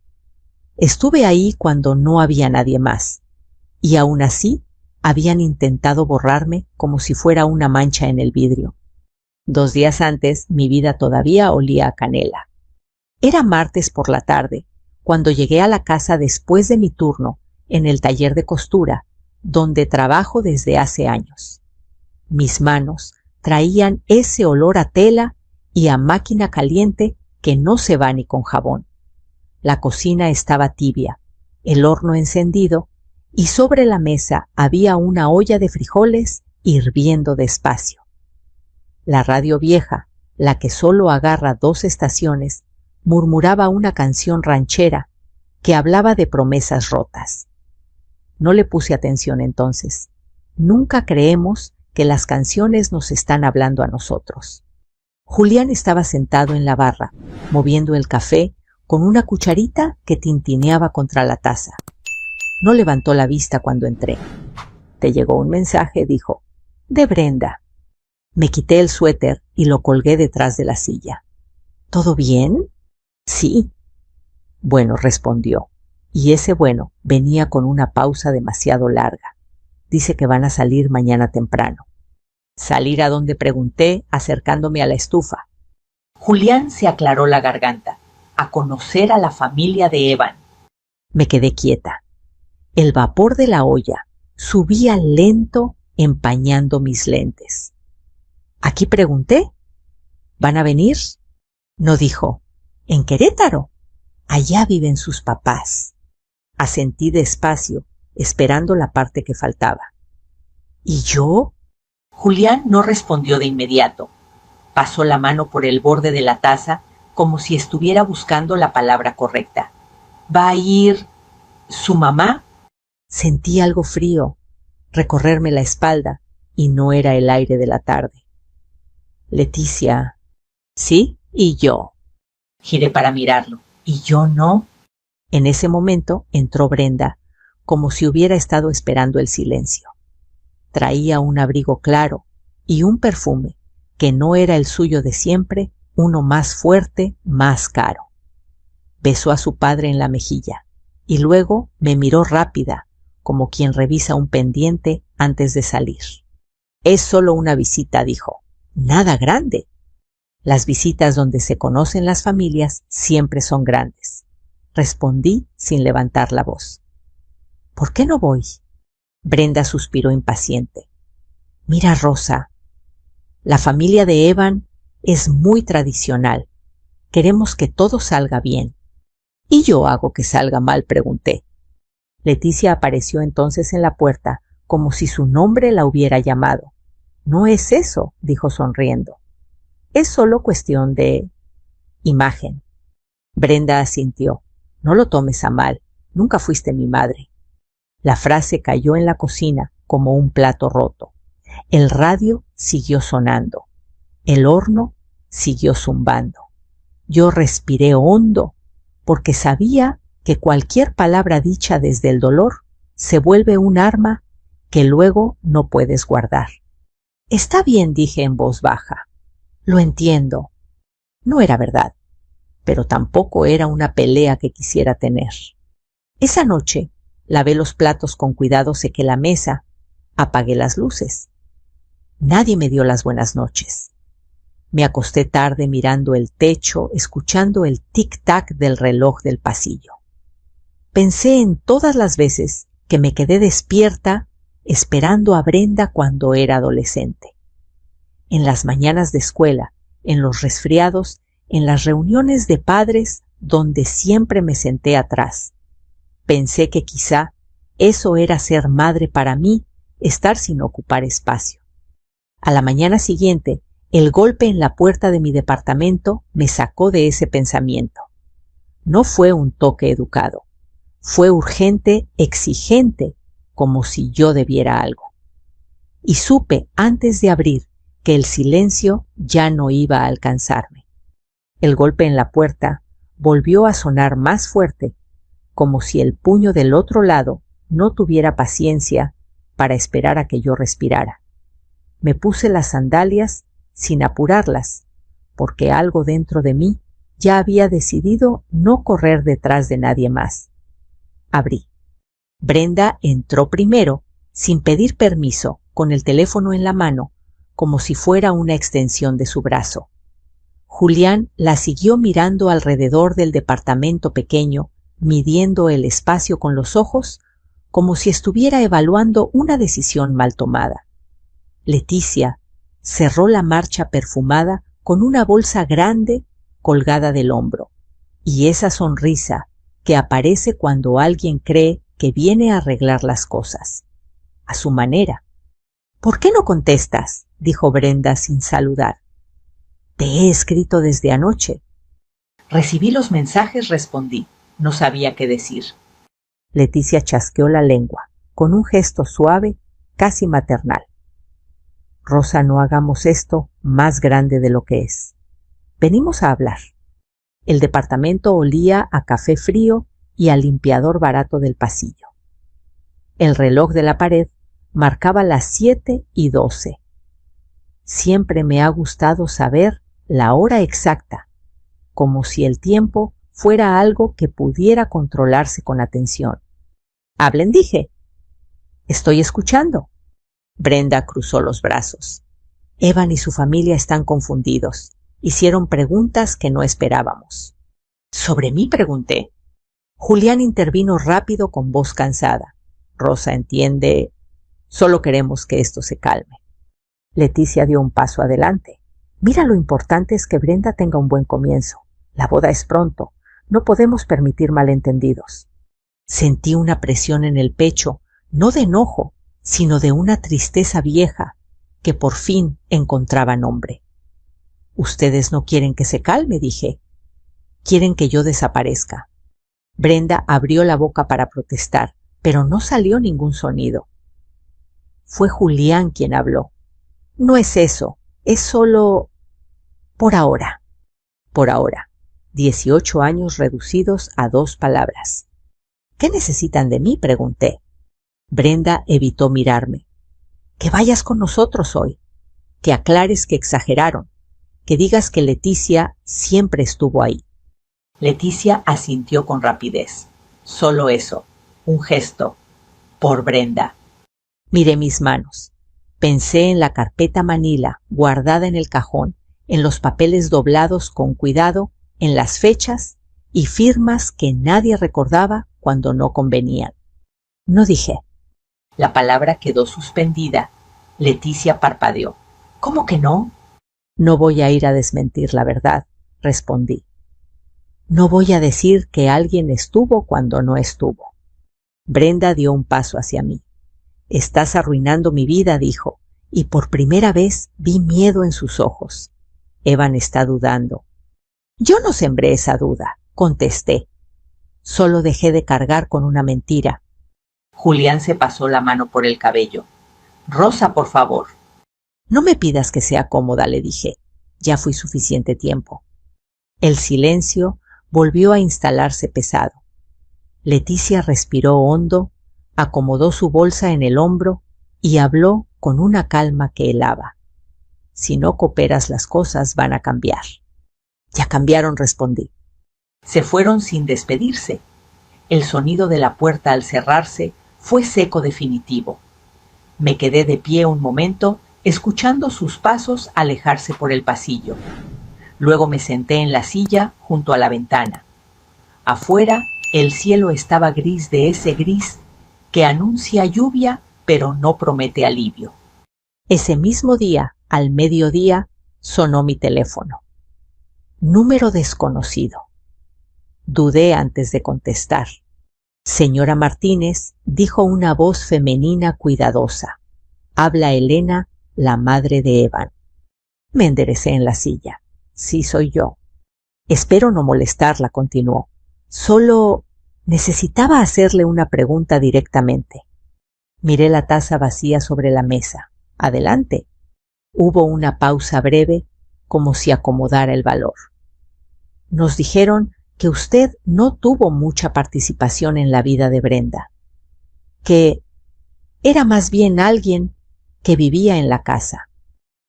Estuve ahí cuando no había nadie más, y aún así habían intentado borrarme como si fuera una mancha en el vidrio. 2 días antes mi vida todavía olía a canela. Era martes por la tarde, cuando llegué a la casa después de mi turno en el taller de costura, donde trabajo desde hace años. Mis manos traían ese olor a tela y a máquina caliente que no se va ni con jabón. La cocina estaba tibia, el horno encendido, y sobre la mesa había una olla de frijoles hirviendo despacio. La radio vieja, la que solo agarra 2 estaciones, murmuraba una canción ranchera que hablaba de promesas rotas. No le puse atención entonces. Nunca creemos que las canciones nos están hablando a nosotros. Julián estaba sentado en la barra, moviendo el café con una cucharita que tintineaba contra la taza. No levantó la vista cuando entré. «¿Te llegó un mensaje?», dijo. «De Brenda». Me quité el suéter y lo colgué detrás de la silla. «¿Todo bien?». «Sí». «Bueno», respondió, y ese bueno venía con una pausa demasiado larga. «Dice que van a salir mañana temprano». «¿Salir a dónde?», pregunté, acercándome a la estufa. Julián se aclaró la garganta. «A conocer a la familia de Evan». Me quedé quieta. El vapor de la olla subía lento, empañando mis lentes. «¿Aquí?», pregunté. «¿Van a venir?». No, dijo. «¿En Querétaro?». «Allá viven sus papás». Asentí despacio, esperando la parte que faltaba. «¿Y yo?». Julián no respondió de inmediato. Pasó la mano por el borde de la taza como si estuviera buscando la palabra correcta. «¿Va a ir su mamá?». Sentí algo frío recorrerme la espalda y no era el aire de la tarde. «Leticia». «Sí, y yo». Giré para mirarlo. «¿Y yo no?». En ese momento entró Brenda, como si hubiera estado esperando el silencio. Traía un abrigo claro y un perfume que no era el suyo de siempre, uno más fuerte, más caro. Besó a su padre en la mejilla y luego me miró rápida, como quien revisa un pendiente antes de salir. Es solo una visita, dijo. Nada grande. Las visitas donde se conocen las familias siempre son grandes. Respondí sin levantar la voz. ¿Por qué no voy? Brenda suspiró impaciente. Mira, Rosa, la familia de Evan es muy tradicional. Queremos que todo salga bien. ¿Y yo hago que salga mal?, pregunté. Leticia apareció entonces en la puerta como si su nombre la hubiera llamado. No es eso, dijo sonriendo. Es solo cuestión de imagen. Brenda asintió. No lo tomes a mal. Nunca fuiste mi madre. La frase cayó en la cocina como un plato roto. El radio siguió sonando. El horno siguió zumbando. Yo respiré hondo porque sabía que cualquier palabra dicha desde el dolor se vuelve un arma que luego no puedes guardar. Está bien, dije en voz baja. Lo entiendo. No era verdad, pero tampoco era una pelea que quisiera tener. Esa noche lavé los platos con cuidado, sequé la mesa, apagué las luces. Nadie me dio las buenas noches. Me acosté tarde mirando el techo, escuchando el tic-tac del reloj del pasillo. Pensé en todas las veces que me quedé despierta esperando a Brenda cuando era adolescente. En las mañanas de escuela, en los resfriados, en las reuniones de padres donde siempre me senté atrás. Pensé que quizá eso era ser madre para mí, estar sin ocupar espacio. A la mañana siguiente, el golpe en la puerta de mi departamento me sacó de ese pensamiento. No fue un toque educado. Fue urgente, exigente, como si yo debiera algo. Y supe antes de abrir que el silencio ya no iba a alcanzarme. El golpe en la puerta volvió a sonar más fuerte, como si el puño del otro lado no tuviera paciencia para esperar a que yo respirara. Me puse las sandalias sin apurarlas, porque algo dentro de mí ya había decidido no correr detrás de nadie más. Abrí. Brenda entró primero, sin pedir permiso, con el teléfono en la mano, como si fuera una extensión de su brazo. Julián la siguió mirando alrededor del departamento pequeño, midiendo el espacio con los ojos, como si estuviera evaluando una decisión mal tomada. Leticia cerró la marcha perfumada con una bolsa grande colgada del hombro, y esa sonrisa que aparece cuando alguien cree que viene a arreglar las cosas, a su manera. ¿Por qué no contestas?, dijo Brenda sin saludar. Te he escrito desde anoche. Recibí los mensajes, respondí. No sabía qué decir. Leticia chasqueó la lengua, con un gesto suave, casi maternal. Rosa, no hagamos esto más grande de lo que es. Venimos a hablar. El departamento olía a café frío y al limpiador barato del pasillo. El reloj de la pared marcaba las 7:12. Siempre me ha gustado saber la hora exacta, como si el tiempo fuera algo que pudiera controlarse con atención. Hablen, dije. Estoy escuchando. Brenda cruzó los brazos. Evan y su familia están confundidos. Hicieron preguntas que no esperábamos. ¿Sobre mí?, pregunté. Julián intervino rápido con voz cansada. Rosa, entiende. Solo queremos que esto se calme. Leticia dio un paso adelante. Mira, lo importante es que Brenda tenga un buen comienzo. La boda es pronto. No podemos permitir malentendidos. Sentí una presión en el pecho, no de enojo, sino de una tristeza vieja que por fin encontraba nombre. Ustedes no quieren que se calme, dije. Quieren que yo desaparezca. Brenda abrió la boca para protestar, pero no salió ningún sonido. Fue Julián quien habló. No es eso, es solo... Por ahora. Por ahora. 18 años reducidos a 2 palabras. ¿Qué necesitan de mí?, pregunté. Brenda evitó mirarme. Que vayas con nosotros hoy. Que aclares que exageraron. que digas que Leticia siempre estuvo ahí. Leticia asintió con rapidez. Solo eso, un gesto. Por Brenda. Miré mis manos. Pensé en la carpeta manila guardada en el cajón, en los papeles doblados con cuidado, en las fechas y firmas que nadie recordaba cuando no convenían. No dije. La palabra quedó suspendida. Leticia parpadeó. ¿Cómo que no? No voy a ir a desmentir la verdad, respondí. No voy a decir que alguien estuvo cuando no estuvo. Brenda dio un paso hacia mí. Estás arruinando mi vida, dijo, y por primera vez vi miedo en sus ojos. Evan está dudando. Yo no sembré esa duda, contesté. Solo dejé de cargar con una mentira. Julián se pasó la mano por el cabello. Rosa, por favor. No me pidas que sea cómoda, le dije. Ya fui suficiente tiempo. El silencio volvió a instalarse pesado. Leticia respiró hondo, acomodó su bolsa en el hombro y habló con una calma que helaba. Si no cooperas, las cosas van a cambiar. Ya cambiaron, respondí. Se fueron sin despedirse. El sonido de la puerta al cerrarse fue seco definitivo. Me quedé de pie un momento, escuchando sus pasos alejarse por el pasillo. Luego me senté en la silla junto a la ventana. Afuera, el cielo estaba gris, de ese gris que anuncia lluvia, pero no promete alivio. Ese mismo día, al mediodía, sonó mi teléfono. Número desconocido. Dudé antes de contestar. Señora Martínez, dijo una voz femenina cuidadosa. Habla Elena, la madre de Evan. Me enderecé en la silla. Sí, soy yo. Espero no molestarla, continuó. Solo necesitaba hacerle una pregunta directamente. Miré la taza vacía sobre la mesa. Adelante. Hubo una pausa breve, como si acomodara el valor. Nos dijeron que usted no tuvo mucha participación en la vida de Brenda, que era más bien alguien que vivía en la casa.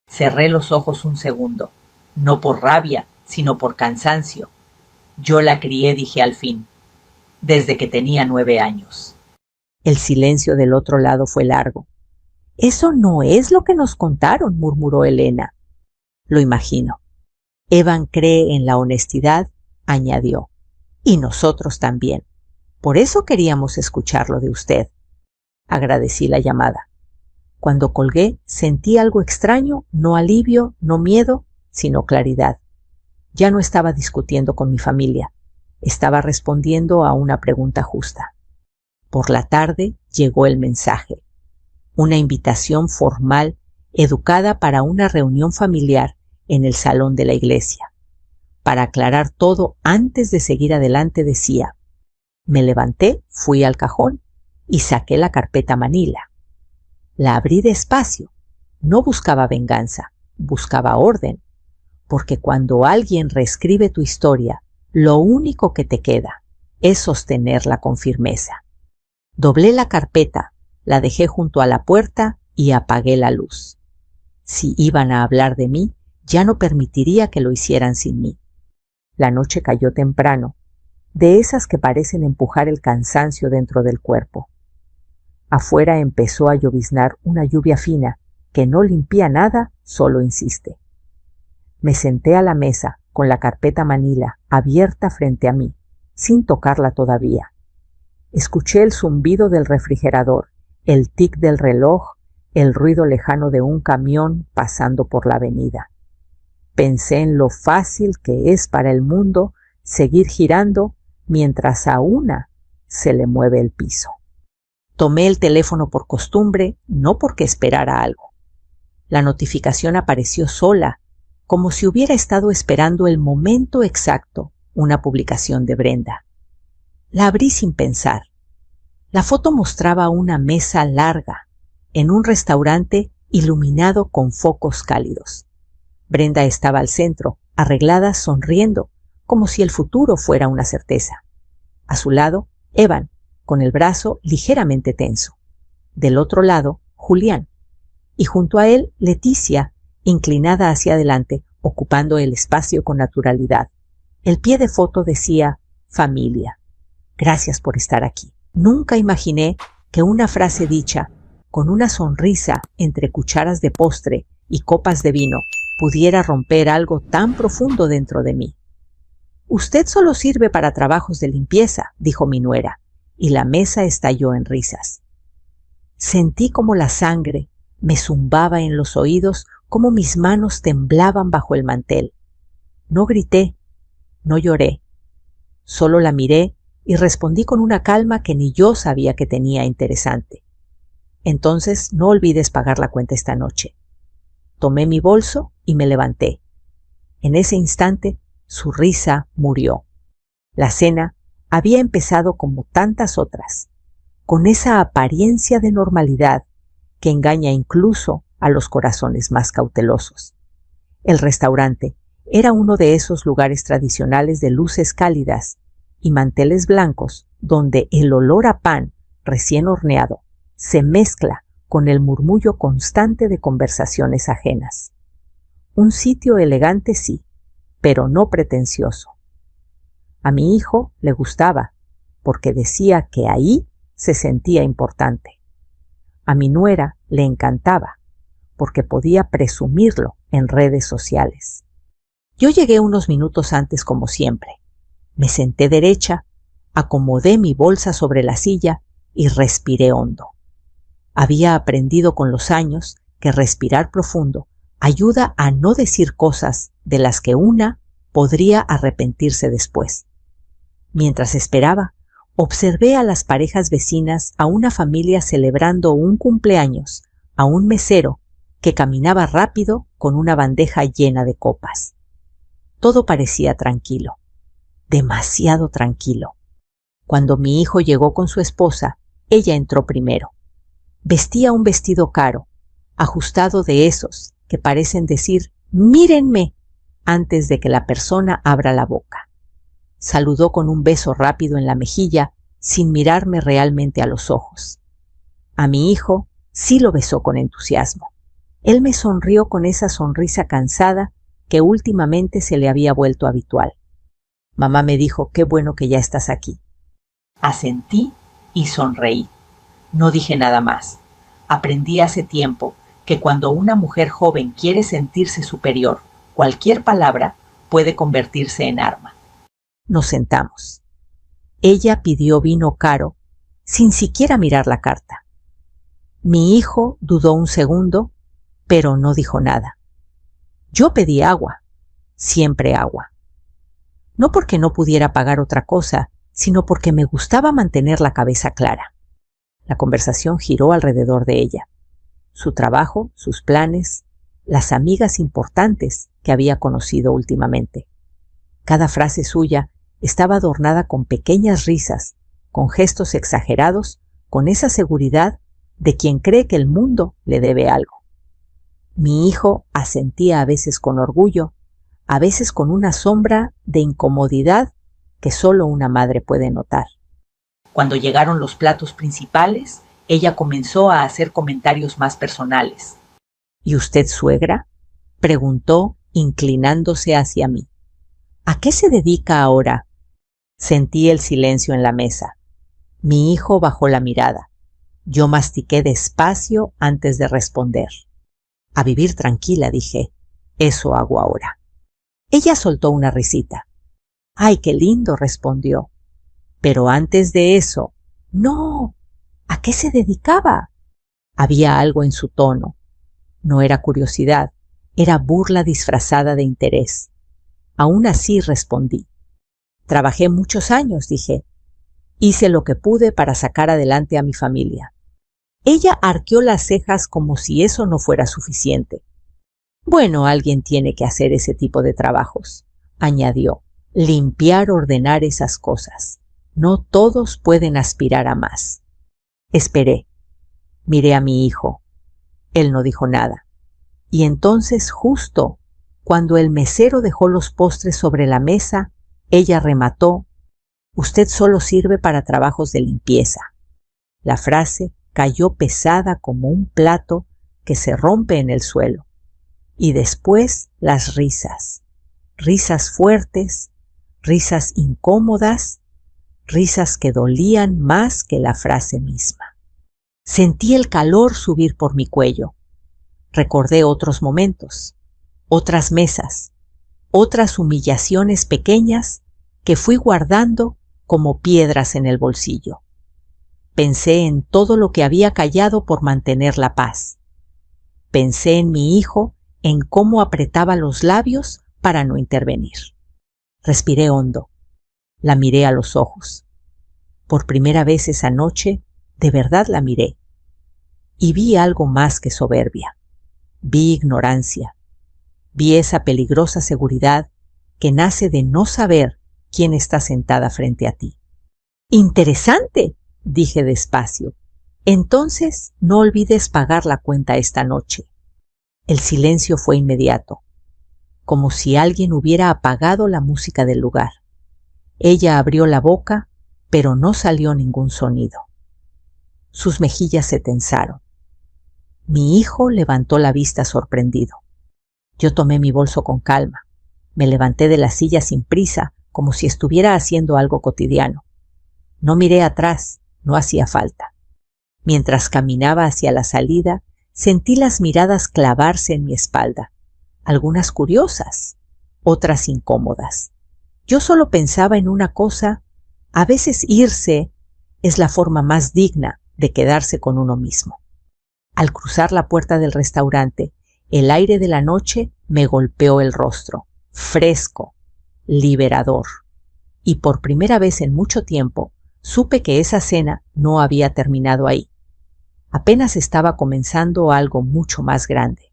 Cerré los ojos un segundo, no por rabia, sino por cansancio. Yo la crié, dije al fin, desde que tenía 9 años. El silencio del otro lado fue largo. Eso no es lo que nos contaron, murmuró Elena. Lo imagino. Evan cree en la honestidad, añadió. Y nosotros también. Por eso queríamos escucharlo de usted. Agradecí la llamada. Cuando colgué, sentí algo extraño, no alivio, no miedo, sino claridad. Ya no estaba discutiendo con mi familia. Estaba respondiendo a una pregunta justa. Por la tarde llegó el mensaje. Una invitación formal, educada para una reunión familiar en el salón de la iglesia. Para aclarar todo antes de seguir adelante decía, me levanté, fui al cajón y saqué la carpeta manila. La abrí despacio. No buscaba venganza, buscaba orden, porque cuando alguien reescribe tu historia, lo único que te queda es sostenerla con firmeza. Doblé la carpeta, la dejé junto a la puerta y apagué la luz. Si iban a hablar de mí, ya no permitiría que lo hicieran sin mí. La noche cayó temprano, de esas que parecen empujar el cansancio dentro del cuerpo. Afuera empezó a lloviznar una lluvia fina que no limpia nada, solo insiste. Me senté a la mesa con la carpeta manila abierta frente a mí, sin tocarla todavía. Escuché el zumbido del refrigerador, el tic del reloj, el ruido lejano de un camión pasando por la avenida. Pensé en lo fácil que es para el mundo seguir girando mientras a una se le mueve el piso. Tomé el teléfono por costumbre, no porque esperara algo. La notificación apareció sola, como si hubiera estado esperando el momento exacto, una publicación de Brenda. La abrí sin pensar. La foto mostraba una mesa larga, en un restaurante iluminado con focos cálidos. Brenda estaba al centro, arreglada, sonriendo, como si el futuro fuera una certeza. A su lado, Evan, con el brazo ligeramente tenso. Del otro lado, Julián. Y junto a él, Leticia, inclinada hacia adelante, ocupando el espacio con naturalidad. El pie de foto decía familia. Gracias por estar aquí. Nunca imaginé que una frase dicha con una sonrisa entre cucharas de postre y copas de vino pudiera romper algo tan profundo dentro de mí. Usted solo sirve para trabajos de limpieza, dijo mi nuera, y la mesa estalló en risas. Sentí como la sangre me zumbaba en los oídos, como mis manos temblaban bajo el mantel. No grité, no lloré, solo la miré y respondí con una calma que ni yo sabía que tenía interesante. Entonces no olvides pagar la cuenta esta noche. Tomé mi bolso y me levanté. En ese instante su risa murió. La cena había empezado como tantas otras, con esa apariencia de normalidad que engaña incluso a los corazones más cautelosos. El restaurante era uno de esos lugares tradicionales de luces cálidas y manteles blancos donde el olor a pan recién horneado se mezcla con el murmullo constante de conversaciones ajenas. Un sitio elegante sí, pero no pretencioso. A mi hijo le gustaba, porque decía que ahí se sentía importante. A mi nuera le encantaba, porque podía presumirlo en redes sociales. Yo llegué unos minutos antes como siempre. Me senté derecha, acomodé mi bolsa sobre la silla y respiré hondo. Había aprendido con los años que respirar profundo ayuda a no decir cosas de las que una podría arrepentirse después. Mientras esperaba, observé a las parejas vecinas, a una familia celebrando un cumpleaños, a un mesero que caminaba rápido con una bandeja llena de copas. Todo parecía tranquilo, demasiado tranquilo. Cuando mi hijo llegó con su esposa, ella entró primero. Vestía un vestido caro, ajustado de esos que parecen decir «mírenme» antes de que la persona abra la boca. Saludó con un beso rápido en la mejilla, sin mirarme realmente a los ojos. A mi hijo sí lo besó con entusiasmo. Él me sonrió con esa sonrisa cansada que últimamente se le había vuelto habitual. Mamá me dijo, qué bueno que ya estás aquí. Asentí y sonreí. No dije nada más. Aprendí hace tiempo que cuando una mujer joven quiere sentirse superior, cualquier palabra puede convertirse en arma. Nos sentamos. Ella pidió vino caro, sin siquiera mirar la carta. Mi hijo dudó un segundo, pero no dijo nada. Yo pedí agua, siempre agua. No porque no pudiera pagar otra cosa, sino porque me gustaba mantener la cabeza clara. La conversación giró alrededor de ella. Su trabajo, sus planes, las amigas importantes que había conocido últimamente. Cada frase suya estaba adornada con pequeñas risas, con gestos exagerados, con esa seguridad de quien cree que el mundo le debe algo. Mi hijo asentía a veces con orgullo, a veces con una sombra de incomodidad que solo una madre puede notar. Cuando llegaron los platos principales, ella comenzó a hacer comentarios más personales. ¿Y usted, suegra?, preguntó, inclinándose hacia mí. ¿A qué se dedica ahora? Sentí el silencio en la mesa. Mi hijo bajó la mirada. Yo mastiqué despacio antes de responder. A vivir tranquila, dije. Eso hago ahora. Ella soltó una risita. ¡Ay, qué lindo!, respondió. Pero antes de eso, no. ¿A qué se dedicaba? Había algo en su tono. No era curiosidad, era burla disfrazada de interés. Aún así respondí. Trabajé muchos años, dije. Hice lo que pude para sacar adelante a mi familia. Ella arqueó las cejas como si eso no fuera suficiente. Bueno, alguien tiene que hacer ese tipo de trabajos, añadió. Limpiar, ordenar esas cosas. No todos pueden aspirar a más. Esperé. Miré a mi hijo. Él no dijo nada. Y entonces, justo cuando el mesero dejó los postres sobre la mesa, ella remató, «Usted solo sirve para trabajos de limpieza». La frase cayó pesada como un plato que se rompe en el suelo. Y después las risas. Risas fuertes, risas incómodas, risas que dolían más que la frase misma. Sentí el calor subir por mi cuello. Recordé otros momentos, otras mesas, otras humillaciones pequeñas que fui guardando como piedras en el bolsillo. Pensé en todo lo que había callado por mantener la paz. Pensé en mi hijo, en cómo apretaba los labios para no intervenir. Respiré hondo. La miré a los ojos. Por primera vez esa noche, de verdad la miré. Y vi algo más que soberbia. Vi ignorancia. Vi esa peligrosa seguridad que nace de no saber quién está sentada frente a ti. ¡Interesante!, dije despacio. Entonces no olvides pagar la cuenta esta noche. El silencio fue inmediato, como si alguien hubiera apagado la música del lugar. Ella abrió la boca, pero no salió ningún sonido. Sus mejillas se tensaron. Mi hijo levantó la vista sorprendido. Yo tomé mi bolso con calma. Me levanté de la silla sin prisa, como si estuviera haciendo algo cotidiano. No miré atrás, no hacía falta. Mientras caminaba hacia la salida, sentí las miradas clavarse en mi espalda, algunas curiosas, otras incómodas. Yo solo pensaba en una cosa: a veces irse es la forma más digna de quedarse con uno mismo. Al cruzar la puerta del restaurante, el aire de la noche me golpeó el rostro, fresco, liberador. Y por primera vez en mucho tiempo, supe que esa cena no había terminado ahí. Apenas estaba comenzando algo mucho más grande.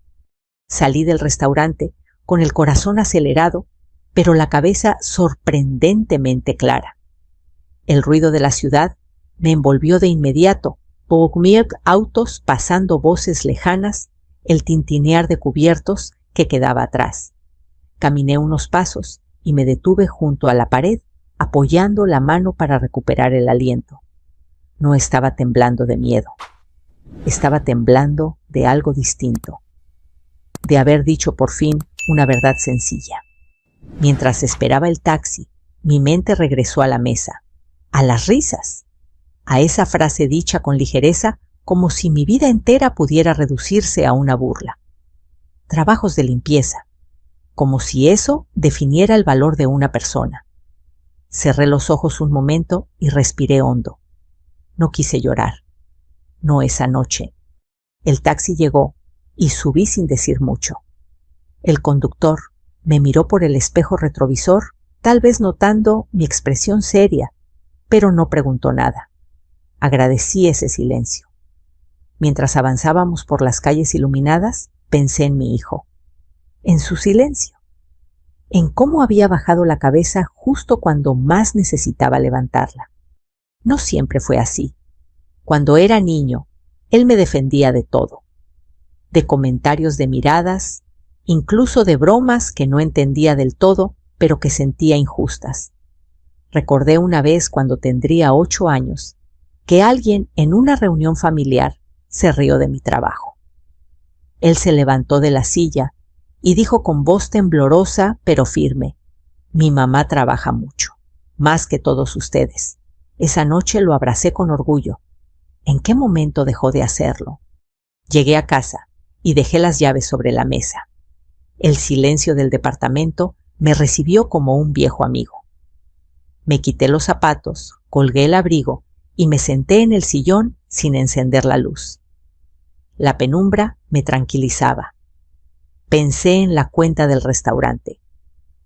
Salí del restaurante con el corazón acelerado, pero la cabeza sorprendentemente clara. El ruido de la ciudad me envolvió de inmediato, autos pasando, voces lejanas, el tintinear de cubiertos que quedaba atrás. Caminé unos pasos y me detuve junto a la pared, apoyando la mano para recuperar el aliento. No estaba temblando de miedo. Estaba temblando de algo distinto, de haber dicho por fin una verdad sencilla. Mientras esperaba el taxi, mi mente regresó a la mesa, a las risas, a esa frase dicha con ligereza, como si mi vida entera pudiera reducirse a una burla. Trabajos de limpieza, como si eso definiera el valor de una persona. Cerré los ojos un momento y respiré hondo. No quise llorar. No esa noche. El taxi llegó y subí sin decir mucho. El conductor me miró por el espejo retrovisor, tal vez notando mi expresión seria, pero no preguntó nada. Agradecí ese silencio. Mientras avanzábamos por las calles iluminadas, pensé en mi hijo, en su silencio, en cómo había bajado la cabeza justo cuando más necesitaba levantarla. No siempre fue así. Cuando era niño, él me defendía de todo, de comentarios, de miradas, incluso de bromas que no entendía del todo, pero que sentía injustas. Recordé una vez, cuando tendría 8 años, que alguien en una reunión familiar se rió de mi trabajo. Él se levantó de la silla y dijo con voz temblorosa pero firme: «Mi mamá trabaja mucho, más que todos ustedes». Esa noche lo abracé con orgullo. ¿En qué momento dejó de hacerlo? Llegué a casa y dejé las llaves sobre la mesa. El silencio del departamento me recibió como un viejo amigo. Me quité los zapatos, colgué el abrigo y me senté en el sillón sin encender la luz. La penumbra me tranquilizaba. Pensé en la cuenta del restaurante.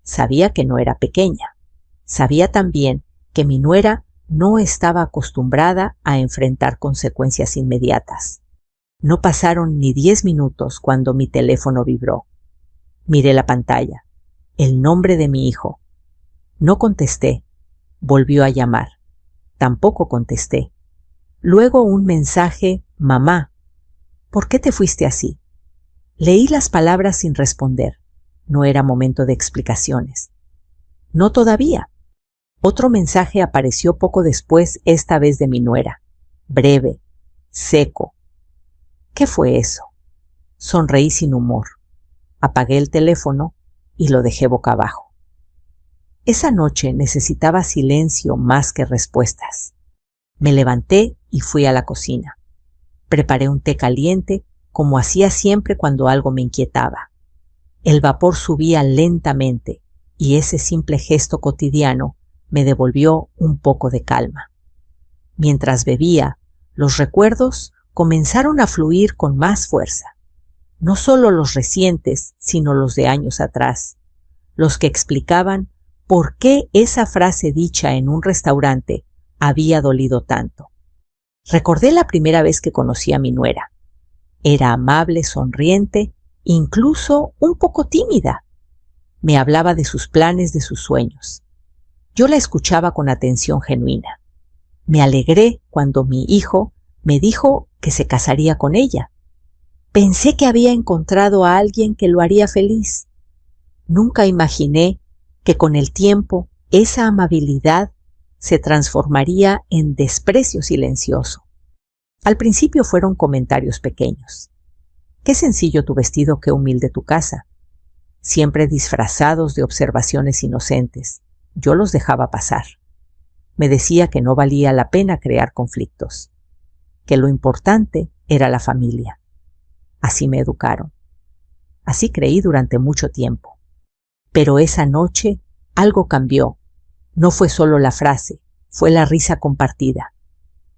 Sabía que no era pequeña. Sabía también que mi nuera no estaba acostumbrada a enfrentar consecuencias inmediatas. No pasaron ni 10 minutos cuando mi teléfono vibró. Miré la pantalla. El nombre de mi hijo. No contesté. Volvió a llamar. Tampoco contesté. Luego un mensaje: «Mamá, ¿por qué te fuiste así?». Leí las palabras sin responder. No era momento de explicaciones. No todavía. Otro mensaje apareció poco después, esta vez de mi nuera. Breve, seco. ¿Qué fue eso? Sonreí sin humor. Apagué el teléfono y lo dejé boca abajo. Esa noche necesitaba silencio más que respuestas. Me levanté y fui a la cocina. Preparé un té caliente, como hacía siempre cuando algo me inquietaba. El vapor subía lentamente y ese simple gesto cotidiano me devolvió un poco de calma. Mientras bebía, los recuerdos comenzaron a fluir con más fuerza. No solo los recientes, sino los de años atrás, los que explicaban por qué esa frase dicha en un restaurante había dolido tanto. Recordé la primera vez que conocí a mi nuera. Era amable, sonriente, incluso un poco tímida. Me hablaba de sus planes, de sus sueños. Yo la escuchaba con atención genuina. Me alegré cuando mi hijo me dijo que se casaría con ella. Pensé que había encontrado a alguien que lo haría feliz. Nunca imaginé que con el tiempo esa amabilidad se transformaría en desprecio silencioso. Al principio fueron comentarios pequeños. Qué sencillo tu vestido, qué humilde tu casa. Siempre disfrazados de observaciones inocentes. Yo los dejaba pasar. Me decía que no valía la pena crear conflictos, que lo importante era la familia. Así me educaron. Así creí durante mucho tiempo. Pero esa noche algo cambió. No fue solo la frase, fue la risa compartida.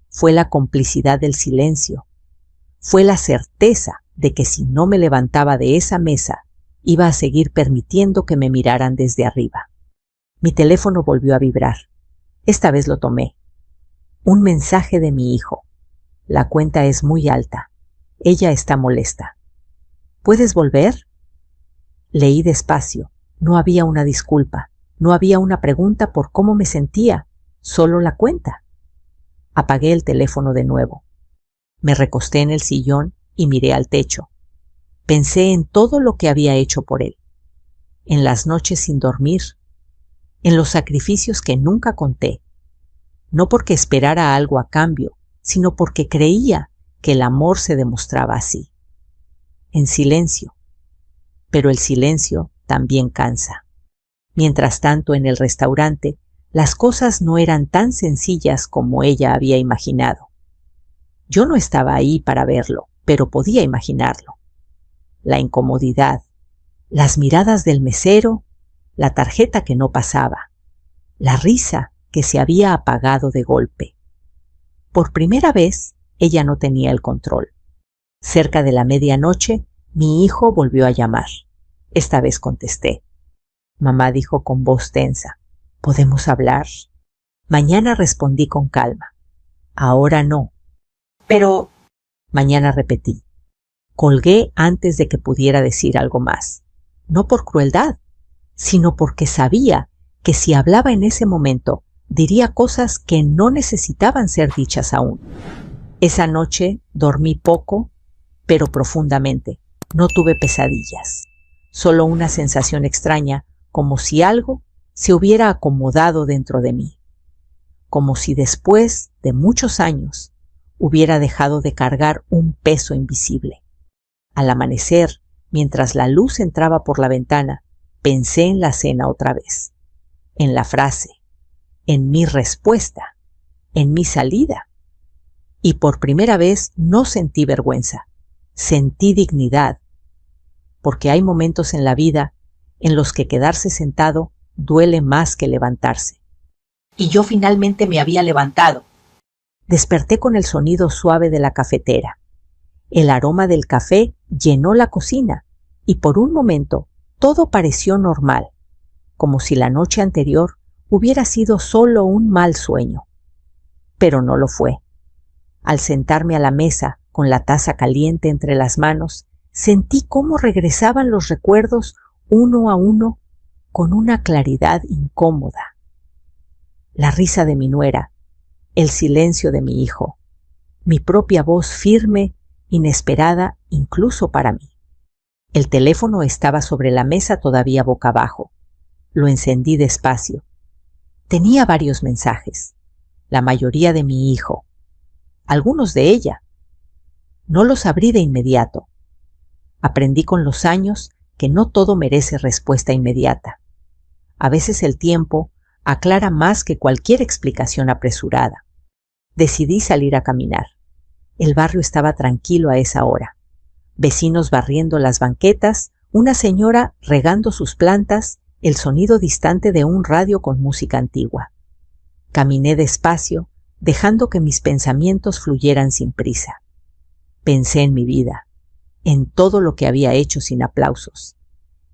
Fue la complicidad del silencio. Fue la certeza de que si no me levantaba de esa mesa, iba a seguir permitiendo que me miraran desde arriba. Mi teléfono volvió a vibrar. Esta vez lo tomé. Un mensaje de mi hijo. La cuenta es muy alta. Ella está molesta. ¿Puedes volver? Leí despacio. No había una disculpa. No había una pregunta por cómo me sentía. Solo la cuenta. Apagué el teléfono de nuevo. Me recosté en el sillón y miré al techo. Pensé en todo lo que había hecho por él. En las noches sin dormir. En los sacrificios que nunca conté. No porque esperara algo a cambio, sino porque creía que el amor se demostraba así. En silencio. Pero el silencio también cansa. Mientras tanto, en el restaurante, las cosas no eran tan sencillas como ella había imaginado. Yo no estaba ahí para verlo, pero podía imaginarlo. La incomodidad, las miradas del mesero, la tarjeta que no pasaba, la risa que se había apagado de golpe. Por primera vez, ella no tenía el control. Cerca de la medianoche, mi hijo volvió a llamar. Esta vez contesté. Mamá dijo con voz tensa, ¿podemos hablar? Mañana respondí con calma. Ahora no. Pero mañana repetí. Colgué antes de que pudiera decir algo más. No por crueldad, sino porque sabía que si hablaba en ese momento, diría cosas que no necesitaban ser dichas aún. Esa noche dormí poco, pero profundamente. No tuve pesadillas, solo una sensación extraña, como si algo se hubiera acomodado dentro de mí, como si después de muchos años hubiera dejado de cargar un peso invisible. Al amanecer, mientras la luz entraba por la ventana, pensé en la cena otra vez, en la frase, en mi respuesta, en mi salida. Y por primera vez no sentí vergüenza, sentí dignidad, porque hay momentos en la vida en los que quedarse sentado duele más que levantarse. Y yo finalmente me había levantado. Desperté con el sonido suave de la cafetera. El aroma del café llenó la cocina y por un momento todo pareció normal, como si la noche anterior hubiera sido solo un mal sueño. Pero no lo fue. Al sentarme a la mesa con la taza caliente entre las manos, sentí cómo regresaban los recuerdos uno a uno con una claridad incómoda. La risa de mi nuera, el silencio de mi hijo, mi propia voz firme, inesperada incluso para mí. El teléfono estaba sobre la mesa todavía boca abajo. Lo encendí despacio. Tenía varios mensajes, la mayoría de mi hijo, algunos de ella. No los abrí de inmediato. Aprendí con los años que no todo merece respuesta inmediata. A veces el tiempo aclara más que cualquier explicación apresurada. Decidí salir a caminar. El barrio estaba tranquilo a esa hora. Vecinos barriendo las banquetas, una señora regando sus plantas, el sonido distante de un radio con música antigua. Caminé despacio, dejando que mis pensamientos fluyeran sin prisa. Pensé en mi vida, en todo lo que había hecho sin aplausos,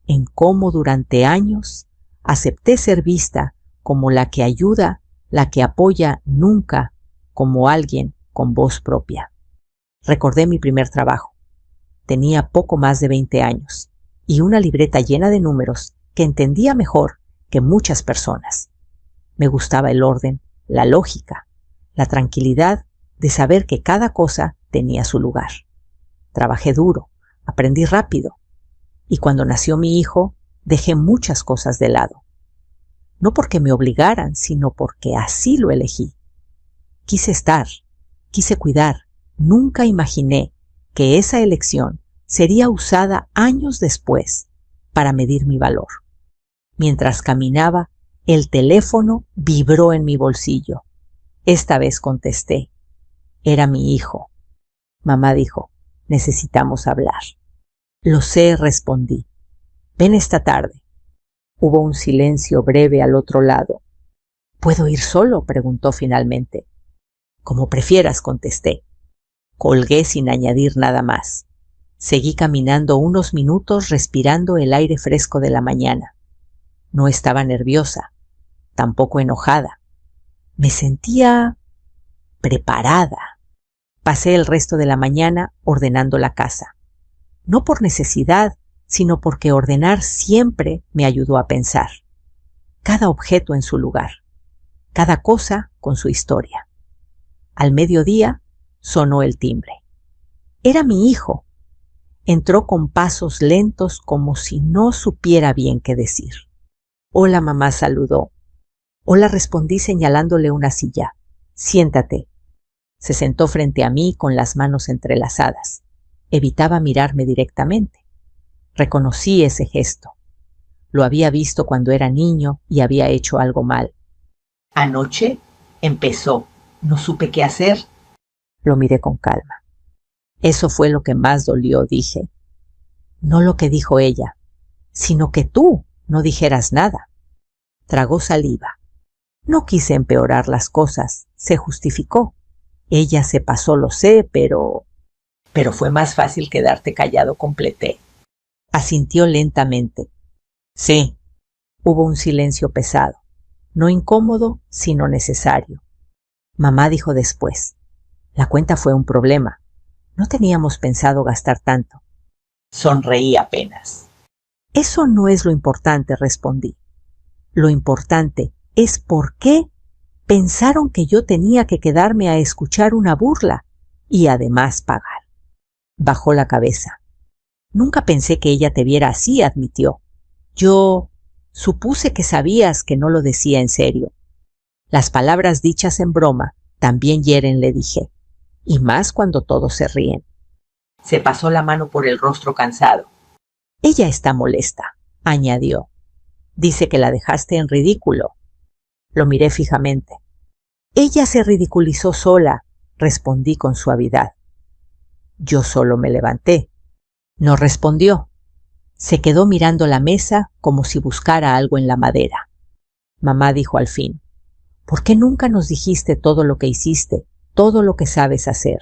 en cómo durante años acepté ser vista como la que ayuda, la que apoya, nunca como alguien con voz propia. Recordé mi primer trabajo. Tenía poco más de 20 años y una libreta llena de números que entendía mejor que muchas personas. Me gustaba el orden, la lógica, la tranquilidad de saber que cada cosa tenía su lugar. Trabajé duro, aprendí rápido, y cuando nació mi hijo, dejé muchas cosas de lado. No porque me obligaran, sino porque así lo elegí. Quise estar, quise cuidar. Nunca imaginé que esa elección sería usada años después para medir mi valor. Mientras caminaba, el teléfono vibró en mi bolsillo. Esta vez contesté. Era mi hijo. Mamá dijo, necesitamos hablar. Lo sé, respondí. Ven esta tarde. Hubo un silencio breve al otro lado. ¿Puedo ir solo?, preguntó finalmente. Como prefieras, contesté. Colgué sin añadir nada más. Seguí caminando unos minutos respirando el aire fresco de la mañana. No estaba nerviosa, tampoco enojada. Me sentía preparada. Pasé el resto de la mañana ordenando la casa. No por necesidad, sino porque ordenar siempre me ayudó a pensar. Cada objeto en su lugar, cada cosa con su historia. Al mediodía sonó el timbre. Era mi hijo. Entró con pasos lentos como si no supiera bien qué decir. Hola, mamá, saludó. Hola, respondí señalándole una silla. Siéntate. Se sentó frente a mí con las manos entrelazadas. Evitaba mirarme directamente. Reconocí ese gesto. Lo había visto cuando era niño y había hecho algo mal. Anoche empezó. No supe qué hacer. Lo miré con calma. Eso fue lo que más dolió, dije. No lo que dijo ella, sino que tú no dijeras nada. Tragó saliva. No quise empeorar las cosas, se justificó. Ella se pasó, lo sé, pero fue más fácil quedarte callado, completé. Asintió lentamente. Sí. Hubo un silencio pesado, no incómodo, sino necesario. Mamá dijo después. La cuenta fue un problema. No teníamos pensado gastar tanto. Sonreí apenas. Eso no es lo importante, respondí. Lo importante es por qué pensaron que yo tenía que quedarme a escuchar una burla y además pagar. Bajó la cabeza. Nunca pensé que ella te viera así, admitió. Yo supuse que sabías que no lo decía en serio. Las palabras dichas en broma también hieren, le dije, y más cuando todos se ríen. Se pasó la mano por el rostro cansado. Ella está molesta, añadió. Dice que la dejaste en ridículo. Lo miré fijamente. Ella se ridiculizó sola, respondí con suavidad. Yo solo me levanté. No respondió. Se quedó mirando la mesa como si buscara algo en la madera. Mamá dijo al fin, ¿por qué nunca nos dijiste todo lo que hiciste, todo lo que sabes hacer?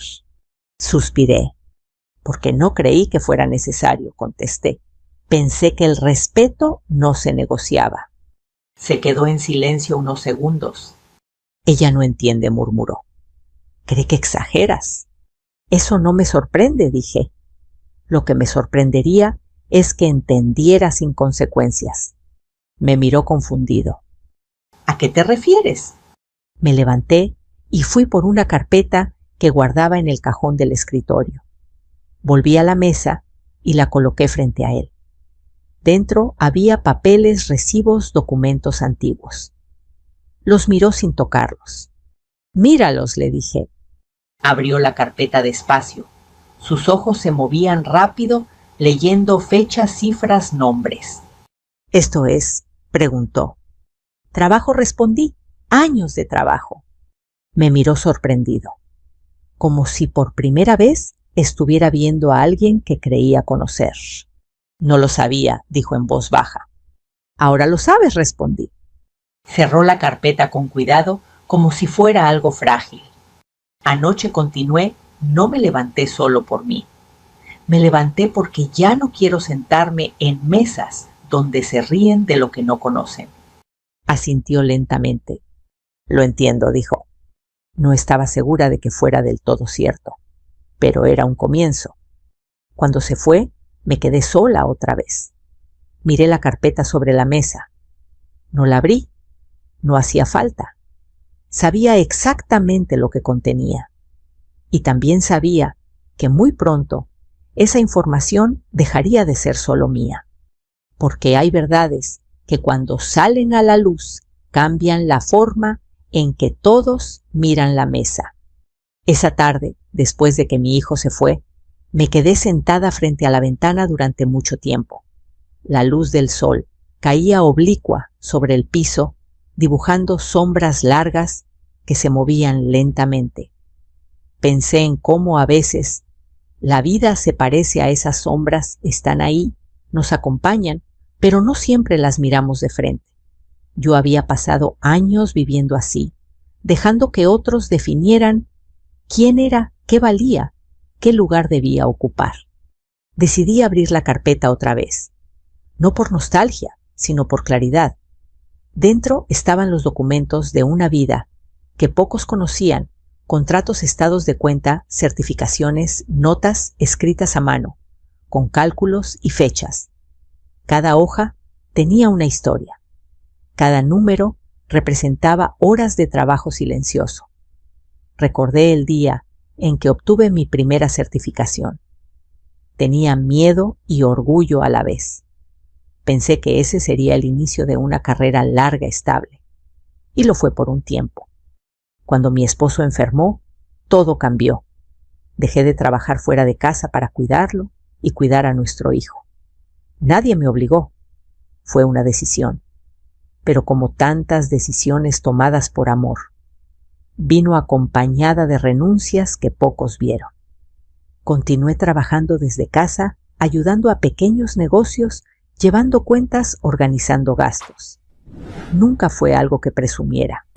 Suspiré. Porque no creí que fuera necesario, contesté. Pensé que el respeto no se negociaba. Se quedó en silencio unos segundos. Ella no entiende, murmuró. ¿Cree que exageras? Eso no me sorprende, dije. Lo que me sorprendería es que entendiera sin consecuencias. Me miró confundido. ¿A qué te refieres? Me levanté y fui por una carpeta que guardaba en el cajón del escritorio. Volví a la mesa y la coloqué frente a él. Dentro había papeles, recibos, documentos antiguos. Los miró sin tocarlos. Míralos, le dije. Abrió la carpeta despacio. Sus ojos se movían rápido leyendo fechas, cifras, nombres. ¿Esto es? Preguntó. Trabajo, respondí. Años de trabajo. Me miró sorprendido, como si por primera vez estuviera viendo a alguien que creía conocer. No lo sabía, dijo en voz baja. Ahora lo sabes, respondí. Cerró la carpeta con cuidado, como si fuera algo frágil. Anoche, continué, no me levanté solo por mí. Me levanté porque ya no quiero sentarme en mesas donde se ríen de lo que no conocen. Asintió lentamente. Lo entiendo, dijo. No estaba segura de que fuera del todo cierto, pero era un comienzo. Cuando se fue, me quedé sola otra vez. Miré la carpeta sobre la mesa. No la abrí. No hacía falta. Sabía exactamente lo que contenía. Y también sabía que muy pronto esa información dejaría de ser solo mía. Porque hay verdades que cuando salen a la luz cambian la forma en que todos miran la mesa. Esa tarde, después de que mi hijo se fue, me quedé sentada frente a la ventana durante mucho tiempo. La luz del sol caía oblicua sobre el piso, dibujando sombras largas que se movían lentamente. Pensé en cómo a veces la vida se parece a esas sombras, están ahí, nos acompañan, pero no siempre las miramos de frente. Yo había pasado años viviendo así, dejando que otros definieran quién era, qué valía, qué lugar debía ocupar. Decidí abrir la carpeta otra vez, no por nostalgia, sino por claridad. Dentro estaban los documentos de una vida que pocos conocían, contratos, estados de cuenta, certificaciones, notas escritas a mano, con cálculos y fechas. Cada hoja tenía una historia. Cada número representaba horas de trabajo silencioso. Recordé el día en que obtuve mi primera certificación. Tenía miedo y orgullo a la vez. Pensé que ese sería el inicio de una carrera larga, estable. Y lo fue por un tiempo. Cuando mi esposo enfermó, todo cambió. Dejé de trabajar fuera de casa para cuidarlo y cuidar a nuestro hijo. Nadie me obligó. Fue una decisión. Pero como tantas decisiones tomadas por amor, vino acompañada de renuncias que pocos vieron. Continué trabajando desde casa, ayudando a pequeños negocios, llevando cuentas, organizando gastos. Nunca fue algo que presumiera.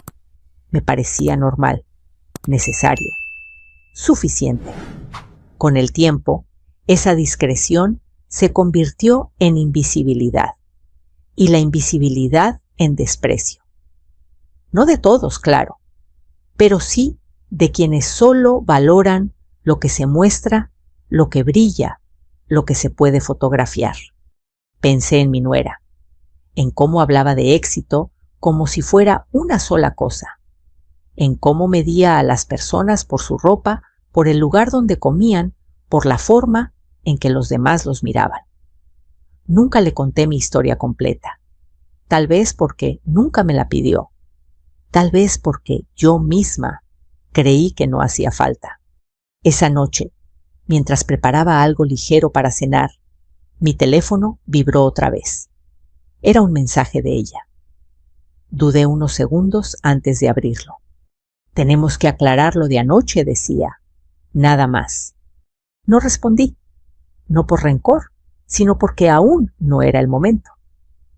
Me parecía normal, necesario, suficiente. Con el tiempo, esa discreción se convirtió en invisibilidad, y la invisibilidad en desprecio. No de todos, claro, pero sí de quienes solo valoran lo que se muestra, lo que brilla, lo que se puede fotografiar. Pensé en mi nuera, en cómo hablaba de éxito como si fuera una sola cosa, en cómo medía a las personas por su ropa, por el lugar donde comían, por la forma en que los demás los miraban. Nunca le conté mi historia completa, tal vez porque nunca me la pidió, tal vez porque yo misma creí que no hacía falta. Esa noche, mientras preparaba algo ligero para cenar, mi teléfono vibró otra vez. Era un mensaje de ella. Dudé unos segundos antes de abrirlo. Tenemos que aclarar lo de anoche, decía. Nada más. No respondí, no por rencor, sino porque aún no era el momento.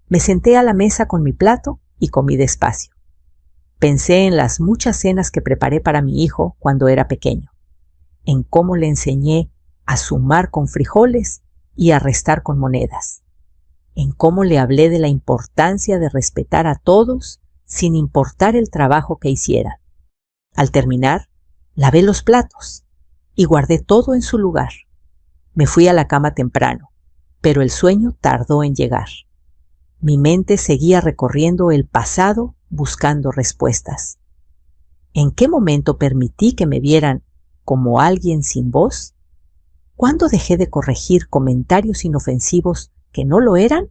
Me senté a la mesa con mi plato y comí despacio. Pensé en las muchas cenas que preparé para mi hijo cuando era pequeño, en cómo le enseñé a sumar con frijoles y a restar con monedas, en cómo le hablé de la importancia de respetar a todos sin importar el trabajo que hicieran. Al terminar, lavé los platos y guardé todo en su lugar. Me fui a la cama temprano, pero el sueño tardó en llegar. Mi mente seguía recorriendo el pasado buscando respuestas. ¿En qué momento permití que me vieran como alguien sin voz? ¿Cuándo dejé de corregir comentarios inofensivos que no lo eran?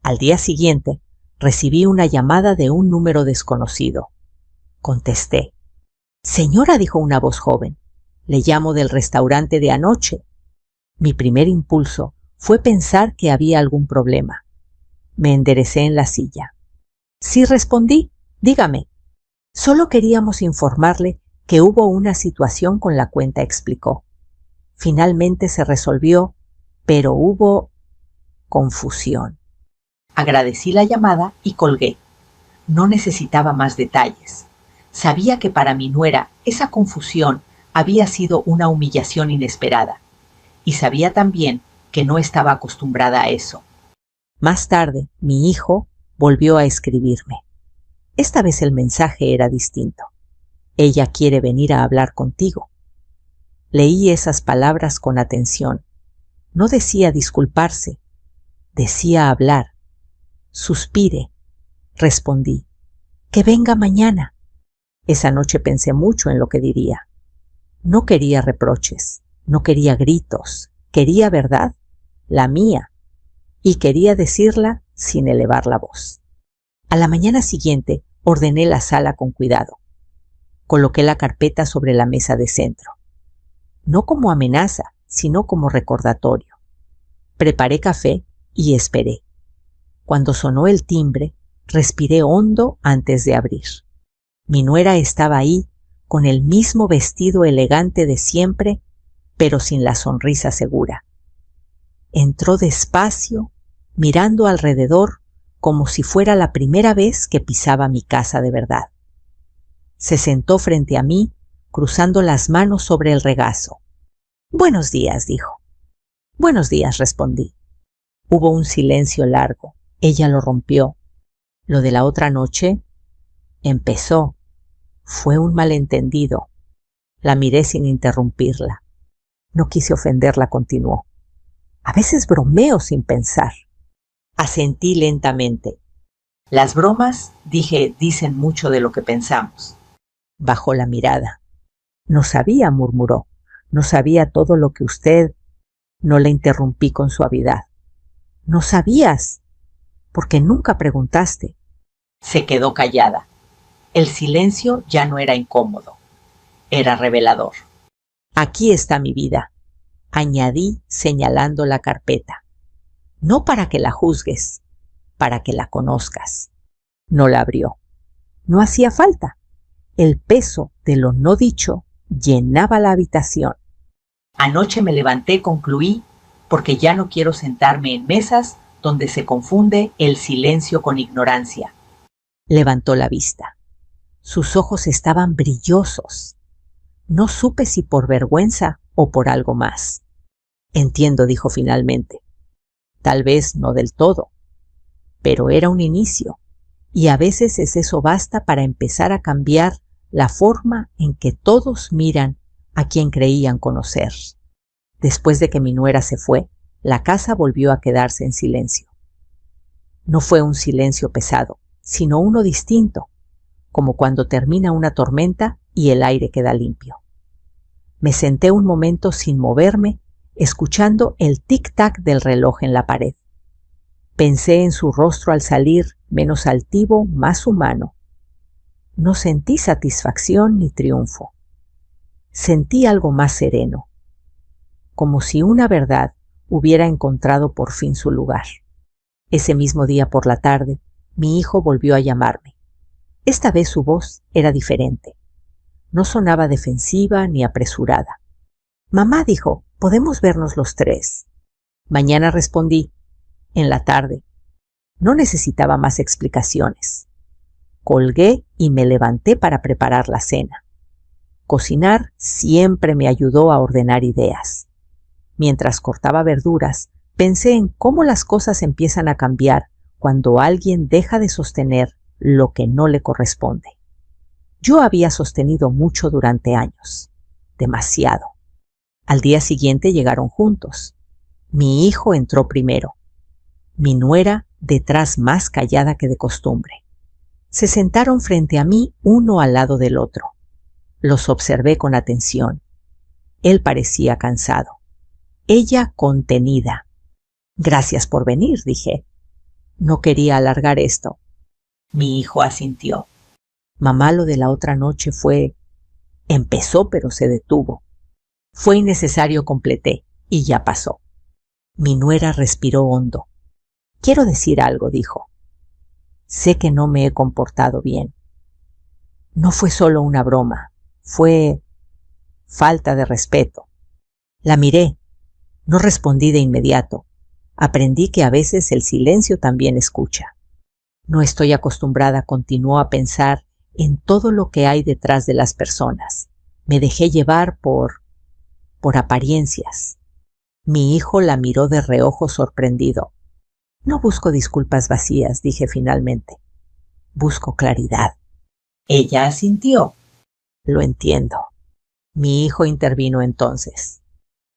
Al día siguiente, recibí una llamada de un número desconocido. Contesté. Señora, dijo una voz joven, le llamo del restaurante de anoche. Mi primer impulso fue pensar que había algún problema. Me enderecé en la silla. Sí, respondí. Dígame. Solo queríamos informarle que hubo una situación con la cuenta, explicó. Finalmente se resolvió, pero hubo confusión. Agradecí la llamada y colgué. No necesitaba más detalles. Sabía que para mi nuera esa confusión había sido una humillación inesperada, y sabía también que no estaba acostumbrada a eso. Más tarde, mi hijo volvió a escribirme. Esta vez el mensaje era distinto. Ella quiere venir a hablar contigo. Leí esas palabras con atención. No decía disculparse, decía hablar. Suspiré. Respondí. Que venga mañana. Esa noche pensé mucho en lo que diría. No quería reproches, no quería gritos, quería verdad, la mía, y quería decirla sin elevar la voz. A la mañana siguiente ordené la sala con cuidado. Coloqué la carpeta sobre la mesa de centro. No como amenaza, sino como recordatorio. Preparé café y esperé. Cuando sonó el timbre, respiré hondo antes de abrir. Mi nuera estaba ahí, con el mismo vestido elegante de siempre, pero sin la sonrisa segura. Entró despacio, mirando alrededor como si fuera la primera vez que pisaba mi casa de verdad. Se sentó frente a mí, cruzando las manos sobre el regazo. «Buenos días», dijo. «Buenos días», respondí. Hubo un silencio largo. Ella lo rompió. Lo de la otra noche empezó. Fue un malentendido. La miré sin interrumpirla. No quise ofenderla, continuó. A veces bromeo sin pensar. Asentí lentamente. Las bromas, dicen mucho de lo que pensamos. Bajó la mirada. No sabía, murmuró. No sabía todo lo que usted... No le interrumpí con suavidad. No sabías, porque nunca preguntaste. Se quedó callada. El silencio ya no era incómodo. Era revelador. Aquí está mi vida, añadí señalando la carpeta. No para que la juzgues, para que la conozcas. No la abrió. No hacía falta. El peso de lo no dicho llenaba la habitación. Anoche me levanté y concluí, porque ya no quiero sentarme en mesas donde se confunde el silencio con ignorancia. Levantó la vista. Sus ojos estaban brillosos. No supe si por vergüenza o por algo más. Entiendo, dijo finalmente. Tal vez no del todo, pero era un inicio, y a veces eso basta para empezar a cambiar la forma en que todos miran a quien creían conocer. Después de que mi nuera se fue, la casa volvió a quedarse en silencio. No fue un silencio pesado, sino uno distinto, como cuando termina una tormenta y el aire queda limpio. Me senté un momento sin moverme, escuchando el tic-tac del reloj en la pared. Pensé en su rostro al salir, menos altivo, más humano. No sentí satisfacción ni triunfo. Sentí algo más sereno, como si una verdad hubiera encontrado por fin su lugar. Ese mismo día por la tarde, mi hijo volvió a llamarme. Esta vez su voz era diferente. No sonaba defensiva ni apresurada. «Mamá», dijo, «podemos vernos los tres». Mañana, respondí. En la tarde. No necesitaba más explicaciones. Colgué y me levanté para preparar la cena. Cocinar siempre me ayudó a ordenar ideas. Mientras cortaba verduras, pensé en cómo las cosas empiezan a cambiar cuando alguien deja de sostener lo que no le corresponde. Yo había sostenido mucho durante años, demasiado. Al día siguiente llegaron juntos. Mi hijo entró primero. Mi nuera detrás, más callada que de costumbre. Se sentaron frente a mí, uno al lado del otro. Los observé con atención. Él parecía cansado. Ella contenida. «Gracias por venir», dije. No quería alargar esto. Mi hijo asintió. «Mamá, lo de la otra noche fue...». Empezó, pero se detuvo. «Fue innecesario», completé, «y ya pasó». Mi nuera respiró hondo. Quiero decir algo, dijo. Sé que no me he comportado bien. No fue solo una broma, fue falta de respeto. La miré. No respondí de inmediato. Aprendí que a veces el silencio también escucha. No estoy acostumbrada, continuó, a pensar en todo lo que hay detrás de las personas. Me dejé llevar por apariencias. Mi hijo la miró de reojo sorprendido. No busco disculpas vacías, dije finalmente. Busco claridad. Ella asintió. Lo entiendo. Mi hijo intervino entonces.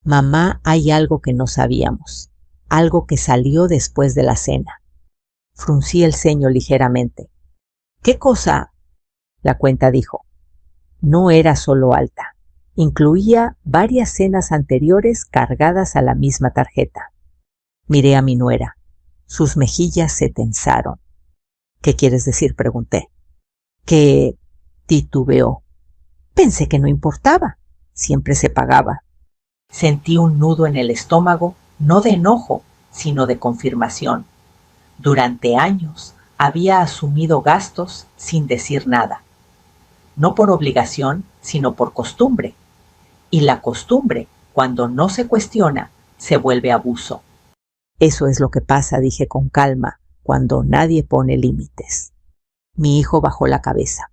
Mamá, hay algo que no sabíamos, algo que salió después de la cena. Fruncí el ceño ligeramente. ¿Qué cosa? La cuenta dijo. No era solo alta. Incluía varias cenas anteriores cargadas a la misma tarjeta. Miré a mi nuera. Sus mejillas se tensaron. ¿Qué quieres decir?, pregunté. Que titubeó. Pensé que no importaba. Siempre se pagaba. Sentí un nudo en el estómago, no de enojo, sino de confirmación. Durante años había asumido gastos sin decir nada. No por obligación, sino por costumbre. Y la costumbre, cuando no se cuestiona, se vuelve abuso. Eso es lo que pasa, dije con calma, cuando nadie pone límites. Mi hijo bajó la cabeza.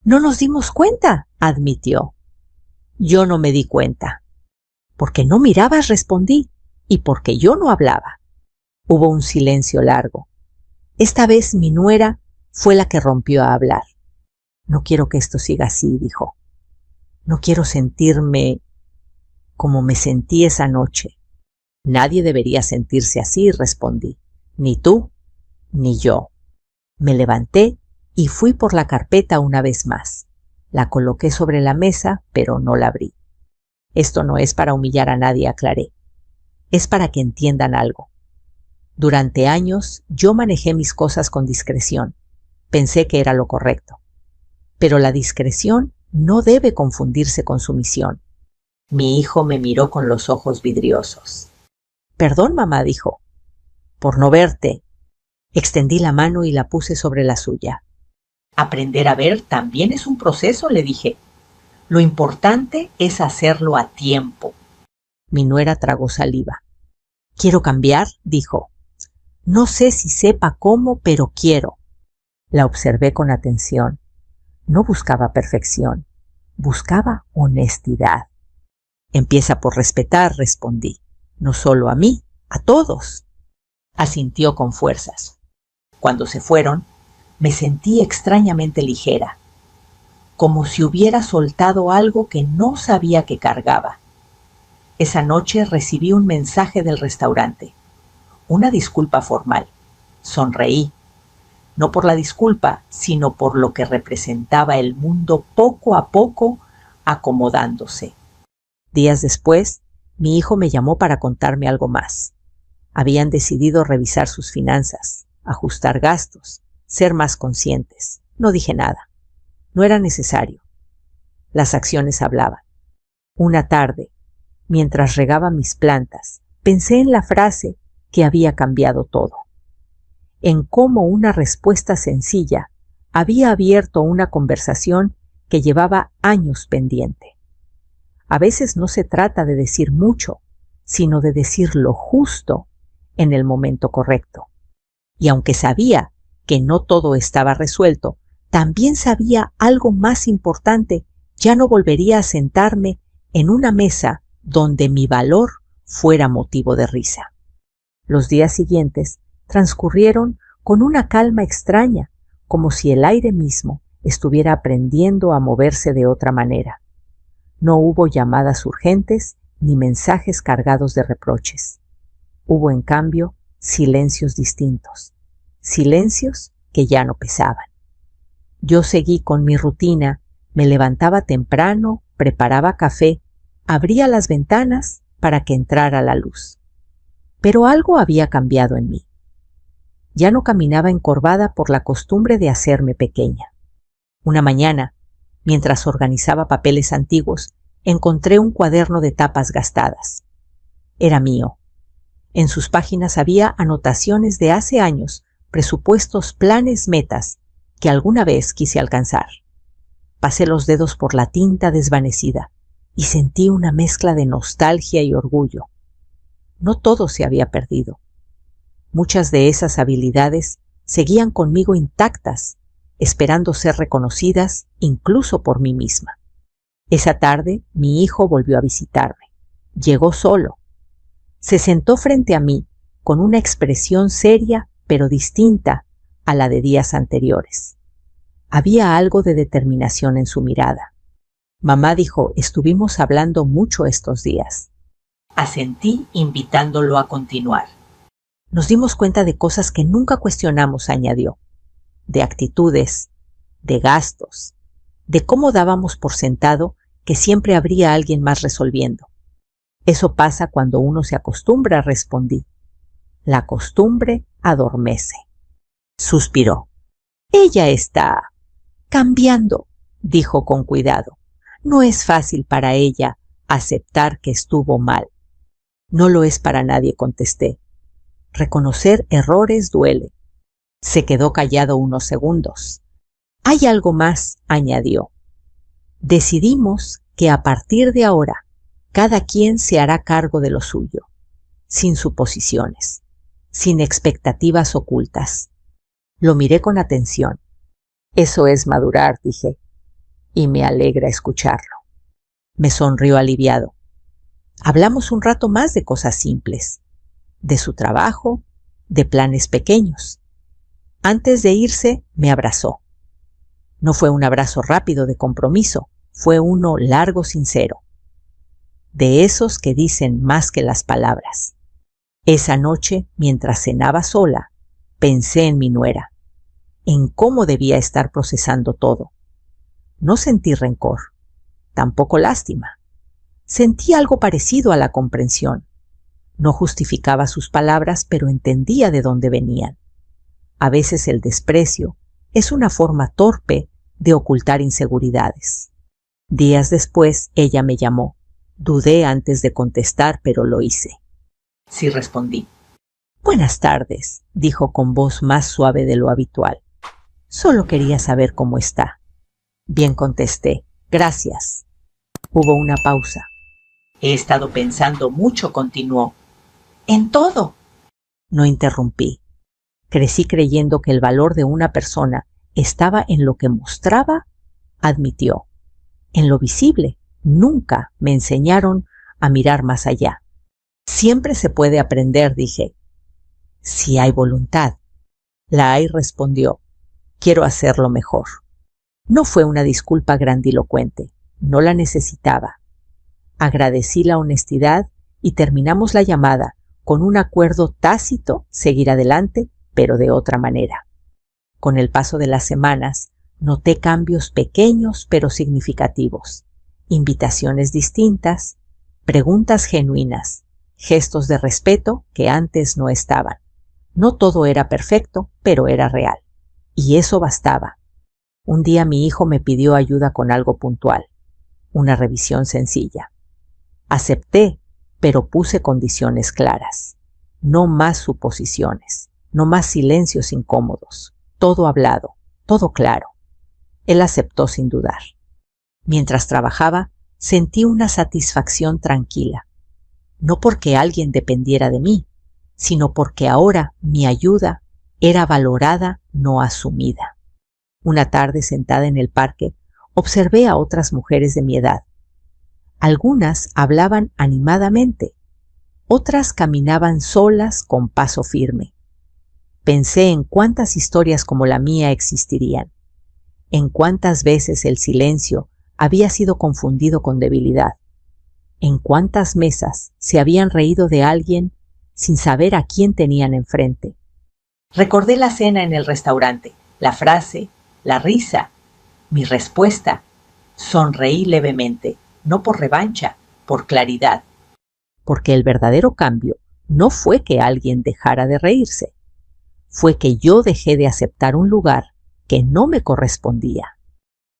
No nos dimos cuenta, admitió. Yo no me di cuenta. Porque no mirabas, respondí, y porque yo no hablaba. Hubo un silencio largo. Esta vez mi nuera fue la que rompió a hablar. No quiero que esto siga así, dijo. No quiero sentirme como me sentí esa noche. Nadie debería sentirse así, respondí. Ni tú, ni yo. Me levanté y fui por la carpeta una vez más. La coloqué sobre la mesa, pero no la abrí. Esto no es para humillar a nadie, aclaré. Es para que entiendan algo. Durante años yo manejé mis cosas con discreción. Pensé que era lo correcto. Pero la discreción no debe confundirse con sumisión. Mi hijo me miró con los ojos vidriosos. Perdón, mamá, dijo. Por no verte. Extendí la mano y la puse sobre la suya. Aprender a ver también es un proceso, le dije. Lo importante es hacerlo a tiempo. Mi nuera tragó saliva. Quiero cambiar, dijo. No sé si sepa cómo, pero quiero. La observé con atención. No buscaba perfección, buscaba honestidad. Empieza por respetar, respondí. No solo a mí, a todos. Asintió con fuerzas. Cuando se fueron, me sentí extrañamente ligera, como si hubiera soltado algo que no sabía que cargaba. Esa noche recibí un mensaje del restaurante, una disculpa formal. Sonreí, no por la disculpa, sino por lo que representaba el mundo poco a poco acomodándose. Días después, mi hijo me llamó para contarme algo más. Habían decidido revisar sus finanzas, ajustar gastos, ser más conscientes. No dije nada. No era necesario. Las acciones hablaban. Una tarde, mientras regaba mis plantas, pensé en la frase que había cambiado todo. En cómo una respuesta sencilla había abierto una conversación que llevaba años pendiente. A veces no se trata de decir mucho, sino de decir lo justo en el momento correcto. Y aunque sabía que no todo estaba resuelto, también sabía algo más importante: ya no volvería a sentarme en una mesa donde mi valor fuera motivo de risa. Los días siguientes transcurrieron con una calma extraña, como si el aire mismo estuviera aprendiendo a moverse de otra manera. No hubo llamadas urgentes ni mensajes cargados de reproches. Hubo, en cambio, silencios distintos, silencios que ya no pesaban. Yo seguí con mi rutina, me levantaba temprano, preparaba café, abría las ventanas para que entrara la luz. Pero algo había cambiado en mí. Ya no caminaba encorvada por la costumbre de hacerme pequeña. Una mañana, mientras organizaba papeles antiguos, encontré un cuaderno de tapas gastadas. Era mío. En sus páginas había anotaciones de hace años, presupuestos, planes, metas que alguna vez quise alcanzar. Pasé los dedos por la tinta desvanecida y sentí una mezcla de nostalgia y orgullo. No todo se había perdido. Muchas de esas habilidades seguían conmigo intactas, esperando ser reconocidas incluso por mí misma. Esa tarde mi hijo volvió a visitarme. Llegó solo. Se sentó frente a mí con una expresión seria pero distinta a la de días anteriores. Había algo de determinación en su mirada. Mamá dijo, estuvimos hablando mucho estos días. Asentí, invitándolo a continuar. Nos dimos cuenta de cosas que nunca cuestionamos, añadió. De actitudes, de gastos, de cómo dábamos por sentado que siempre habría alguien más resolviendo. Eso pasa cuando uno se acostumbra, respondí. La costumbre adormece. Suspiró. Ella está cambiando, dijo con cuidado. No es fácil para ella aceptar que estuvo mal. No lo es para nadie, contesté. Reconocer errores duele. Se quedó callado unos segundos. Hay algo más, añadió. Decidimos que a partir de ahora cada quien se hará cargo de lo suyo, sin suposiciones, sin expectativas ocultas. Lo miré con atención. Eso es madurar, dije, y me alegra escucharlo. Me sonrió aliviado. Hablamos un rato más de cosas simples, de su trabajo, de planes pequeños. Antes de irse, me abrazó. No fue un abrazo rápido de compromiso, fue uno largo, sincero. De esos que dicen más que las palabras. Esa noche, mientras cenaba sola, pensé en mi nuera, en cómo debía estar procesando todo. No sentí rencor, tampoco lástima. Sentí algo parecido a la comprensión. No justificaba sus palabras, pero entendía de dónde venían. A veces el desprecio es una forma torpe de ocultar inseguridades. Días después, ella me llamó. Dudé antes de contestar, pero lo hice. Sí, respondí. Buenas tardes, dijo con voz más suave de lo habitual. Solo quería saber cómo está. Bien, contesté. Gracias. Hubo una pausa. He estado pensando mucho, continuó. En todo. No interrumpí. Crecí creyendo que el valor de una persona estaba en lo que mostraba, admitió. En lo visible. Nunca me enseñaron a mirar más allá. Siempre se puede aprender, dije. Si hay voluntad. La hay, respondió. Quiero hacerlo mejor. No fue una disculpa grandilocuente. No la necesitaba. Agradecí la honestidad y terminamos la llamada con un acuerdo tácito, seguir adelante, pero de otra manera. Con el paso de las semanas, noté cambios pequeños pero significativos. Invitaciones distintas, preguntas genuinas, gestos de respeto que antes no estaban. No todo era perfecto, pero era real. Y eso bastaba. Un día mi hijo me pidió ayuda con algo puntual, una revisión sencilla. Acepté, pero puse condiciones claras. No más suposiciones, no más silencios incómodos. Todo hablado, todo claro. Él aceptó sin dudar. Mientras trabajaba, sentí una satisfacción tranquila. No porque alguien dependiera de mí, sino porque ahora mi ayuda era valorada, no asumida. Una tarde, sentada en el parque, observé a otras mujeres de mi edad. Algunas hablaban animadamente, otras caminaban solas con paso firme. Pensé en cuántas historias como la mía existirían, en cuántas veces el silencio había sido confundido con debilidad, en cuántas mesas se habían reído de alguien sin saber a quién tenían enfrente. Recordé la cena en el restaurante, la frase, la risa, mi respuesta. Sonreí levemente, no por revancha, por claridad. Porque el verdadero cambio no fue que alguien dejara de reírse, fue que yo dejé de aceptar un lugar que no me correspondía.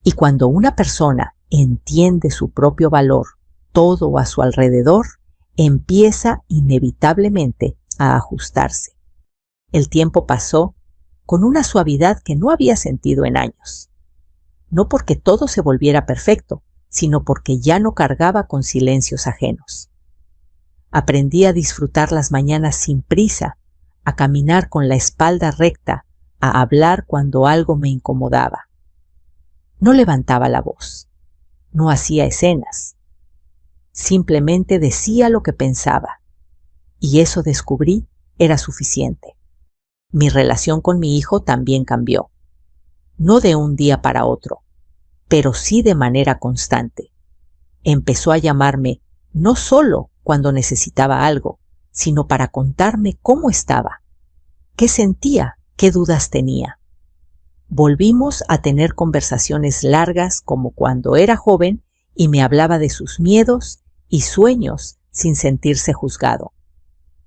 Y cuando una persona entiende su propio valor, todo a su alrededor empieza inevitablemente a ajustarse. El tiempo pasó con una suavidad que no había sentido en años. No porque todo se volviera perfecto, sino porque ya no cargaba con silencios ajenos. Aprendí a disfrutar las mañanas sin prisa, a caminar con la espalda recta, a hablar cuando algo me incomodaba. No levantaba la voz, no hacía escenas. Simplemente decía lo que pensaba, y eso descubrí era suficiente. Mi relación con mi hijo también cambió, no de un día para otro, pero sí de manera constante. Empezó a llamarme no solo cuando necesitaba algo, sino para contarme cómo estaba, qué sentía, qué dudas tenía. Volvimos a tener conversaciones largas como cuando era joven y me hablaba de sus miedos y sueños sin sentirse juzgado.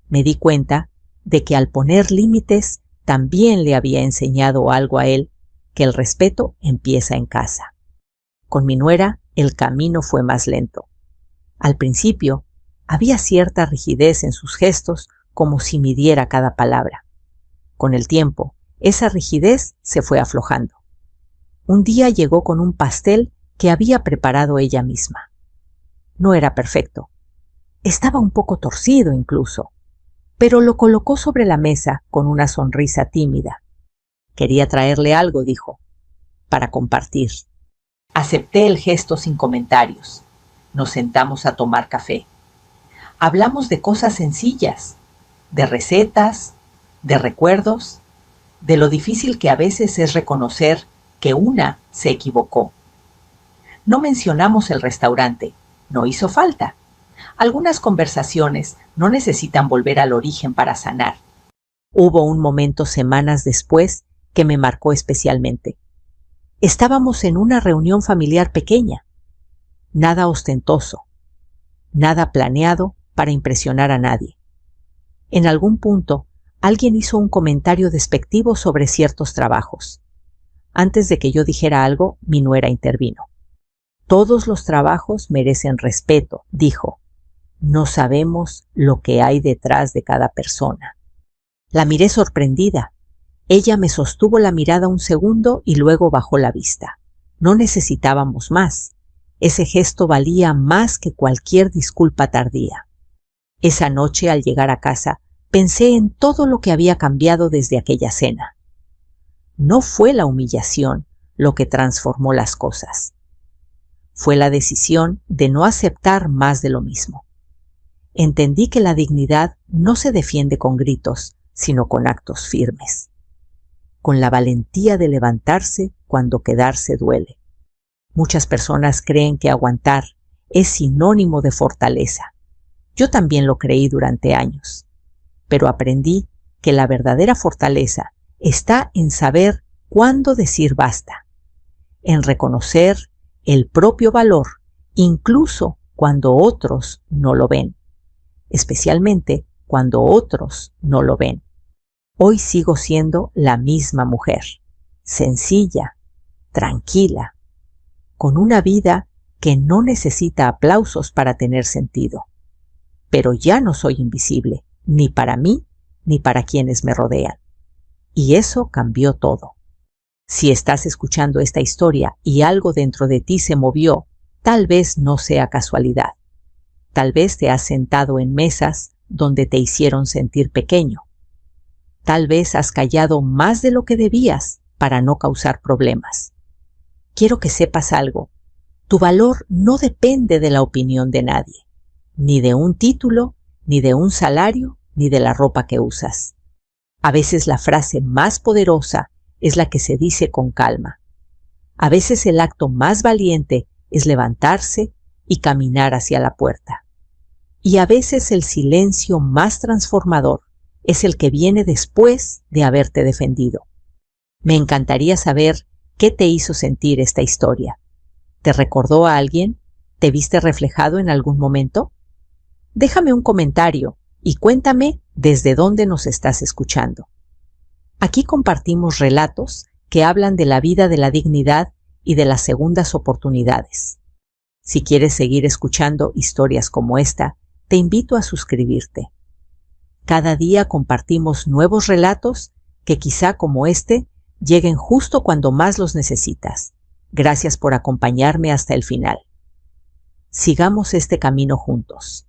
Me di cuenta de que al poner límites también le había enseñado algo a él, que el respeto empieza en casa. Con mi nuera el camino fue más lento. Al principio había cierta rigidez en sus gestos, como si midiera cada palabra. Con el tiempo, esa rigidez se fue aflojando. Un día llegó con un pastel que había preparado ella misma. No era perfecto. Estaba un poco torcido incluso, pero lo colocó sobre la mesa con una sonrisa tímida. Quería traerle algo, dijo, para compartir. Acepté el gesto sin comentarios. Nos sentamos a tomar café. Hablamos de cosas sencillas, de recetas, de recuerdos, de lo difícil que a veces es reconocer que una se equivocó. No mencionamos el restaurante, no hizo falta. Algunas conversaciones no necesitan volver al origen para sanar. Hubo un momento semanas después que me marcó especialmente. Estábamos en una reunión familiar pequeña. Nada ostentoso, nada planeado para impresionar a nadie. En algún punto, alguien hizo un comentario despectivo sobre ciertos trabajos. Antes de que yo dijera algo, mi nuera intervino. Todos los trabajos merecen respeto, dijo. No sabemos lo que hay detrás de cada persona. La miré sorprendida. Ella me sostuvo la mirada un segundo y luego bajó la vista. No necesitábamos más. Ese gesto valía más que cualquier disculpa tardía. Esa noche, al llegar a casa, pensé en todo lo que había cambiado desde aquella cena. No fue la humillación lo que transformó las cosas. Fue la decisión de no aceptar más de lo mismo. Entendí que la dignidad no se defiende con gritos, sino con actos firmes. Con la valentía de levantarse cuando quedarse duele. Muchas personas creen que aguantar es sinónimo de fortaleza. Yo también lo creí durante años, pero aprendí que la verdadera fortaleza está en saber cuándo decir basta, en reconocer el propio valor, incluso cuando otros no lo ven, especialmente cuando otros no lo ven. Hoy sigo siendo la misma mujer, sencilla, tranquila, con una vida que no necesita aplausos para tener sentido. Pero ya no soy invisible, ni para mí, ni para quienes me rodean. Y eso cambió todo. Si estás escuchando esta historia y algo dentro de ti se movió, tal vez no sea casualidad. Tal vez te has sentado en mesas donde te hicieron sentir pequeño. Tal vez has callado más de lo que debías para no causar problemas. Quiero que sepas algo. Tu valor no depende de la opinión de nadie, ni de un título, ni de un salario, ni de la ropa que usas. A veces la frase más poderosa es la que se dice con calma. A veces el acto más valiente es levantarse y caminar hacia la puerta. Y a veces el silencio más transformador es el que viene después de haberte defendido. Me encantaría saber qué te hizo sentir esta historia. ¿Te recordó a alguien? ¿Te viste reflejado en algún momento? Déjame un comentario y cuéntame desde dónde nos estás escuchando. Aquí compartimos relatos que hablan de la vida de la dignidad y de las segundas oportunidades. Si quieres seguir escuchando historias como esta, te invito a suscribirte. Cada día compartimos nuevos relatos que quizá como este lleguen justo cuando más los necesitas. Gracias por acompañarme hasta el final. Sigamos este camino juntos.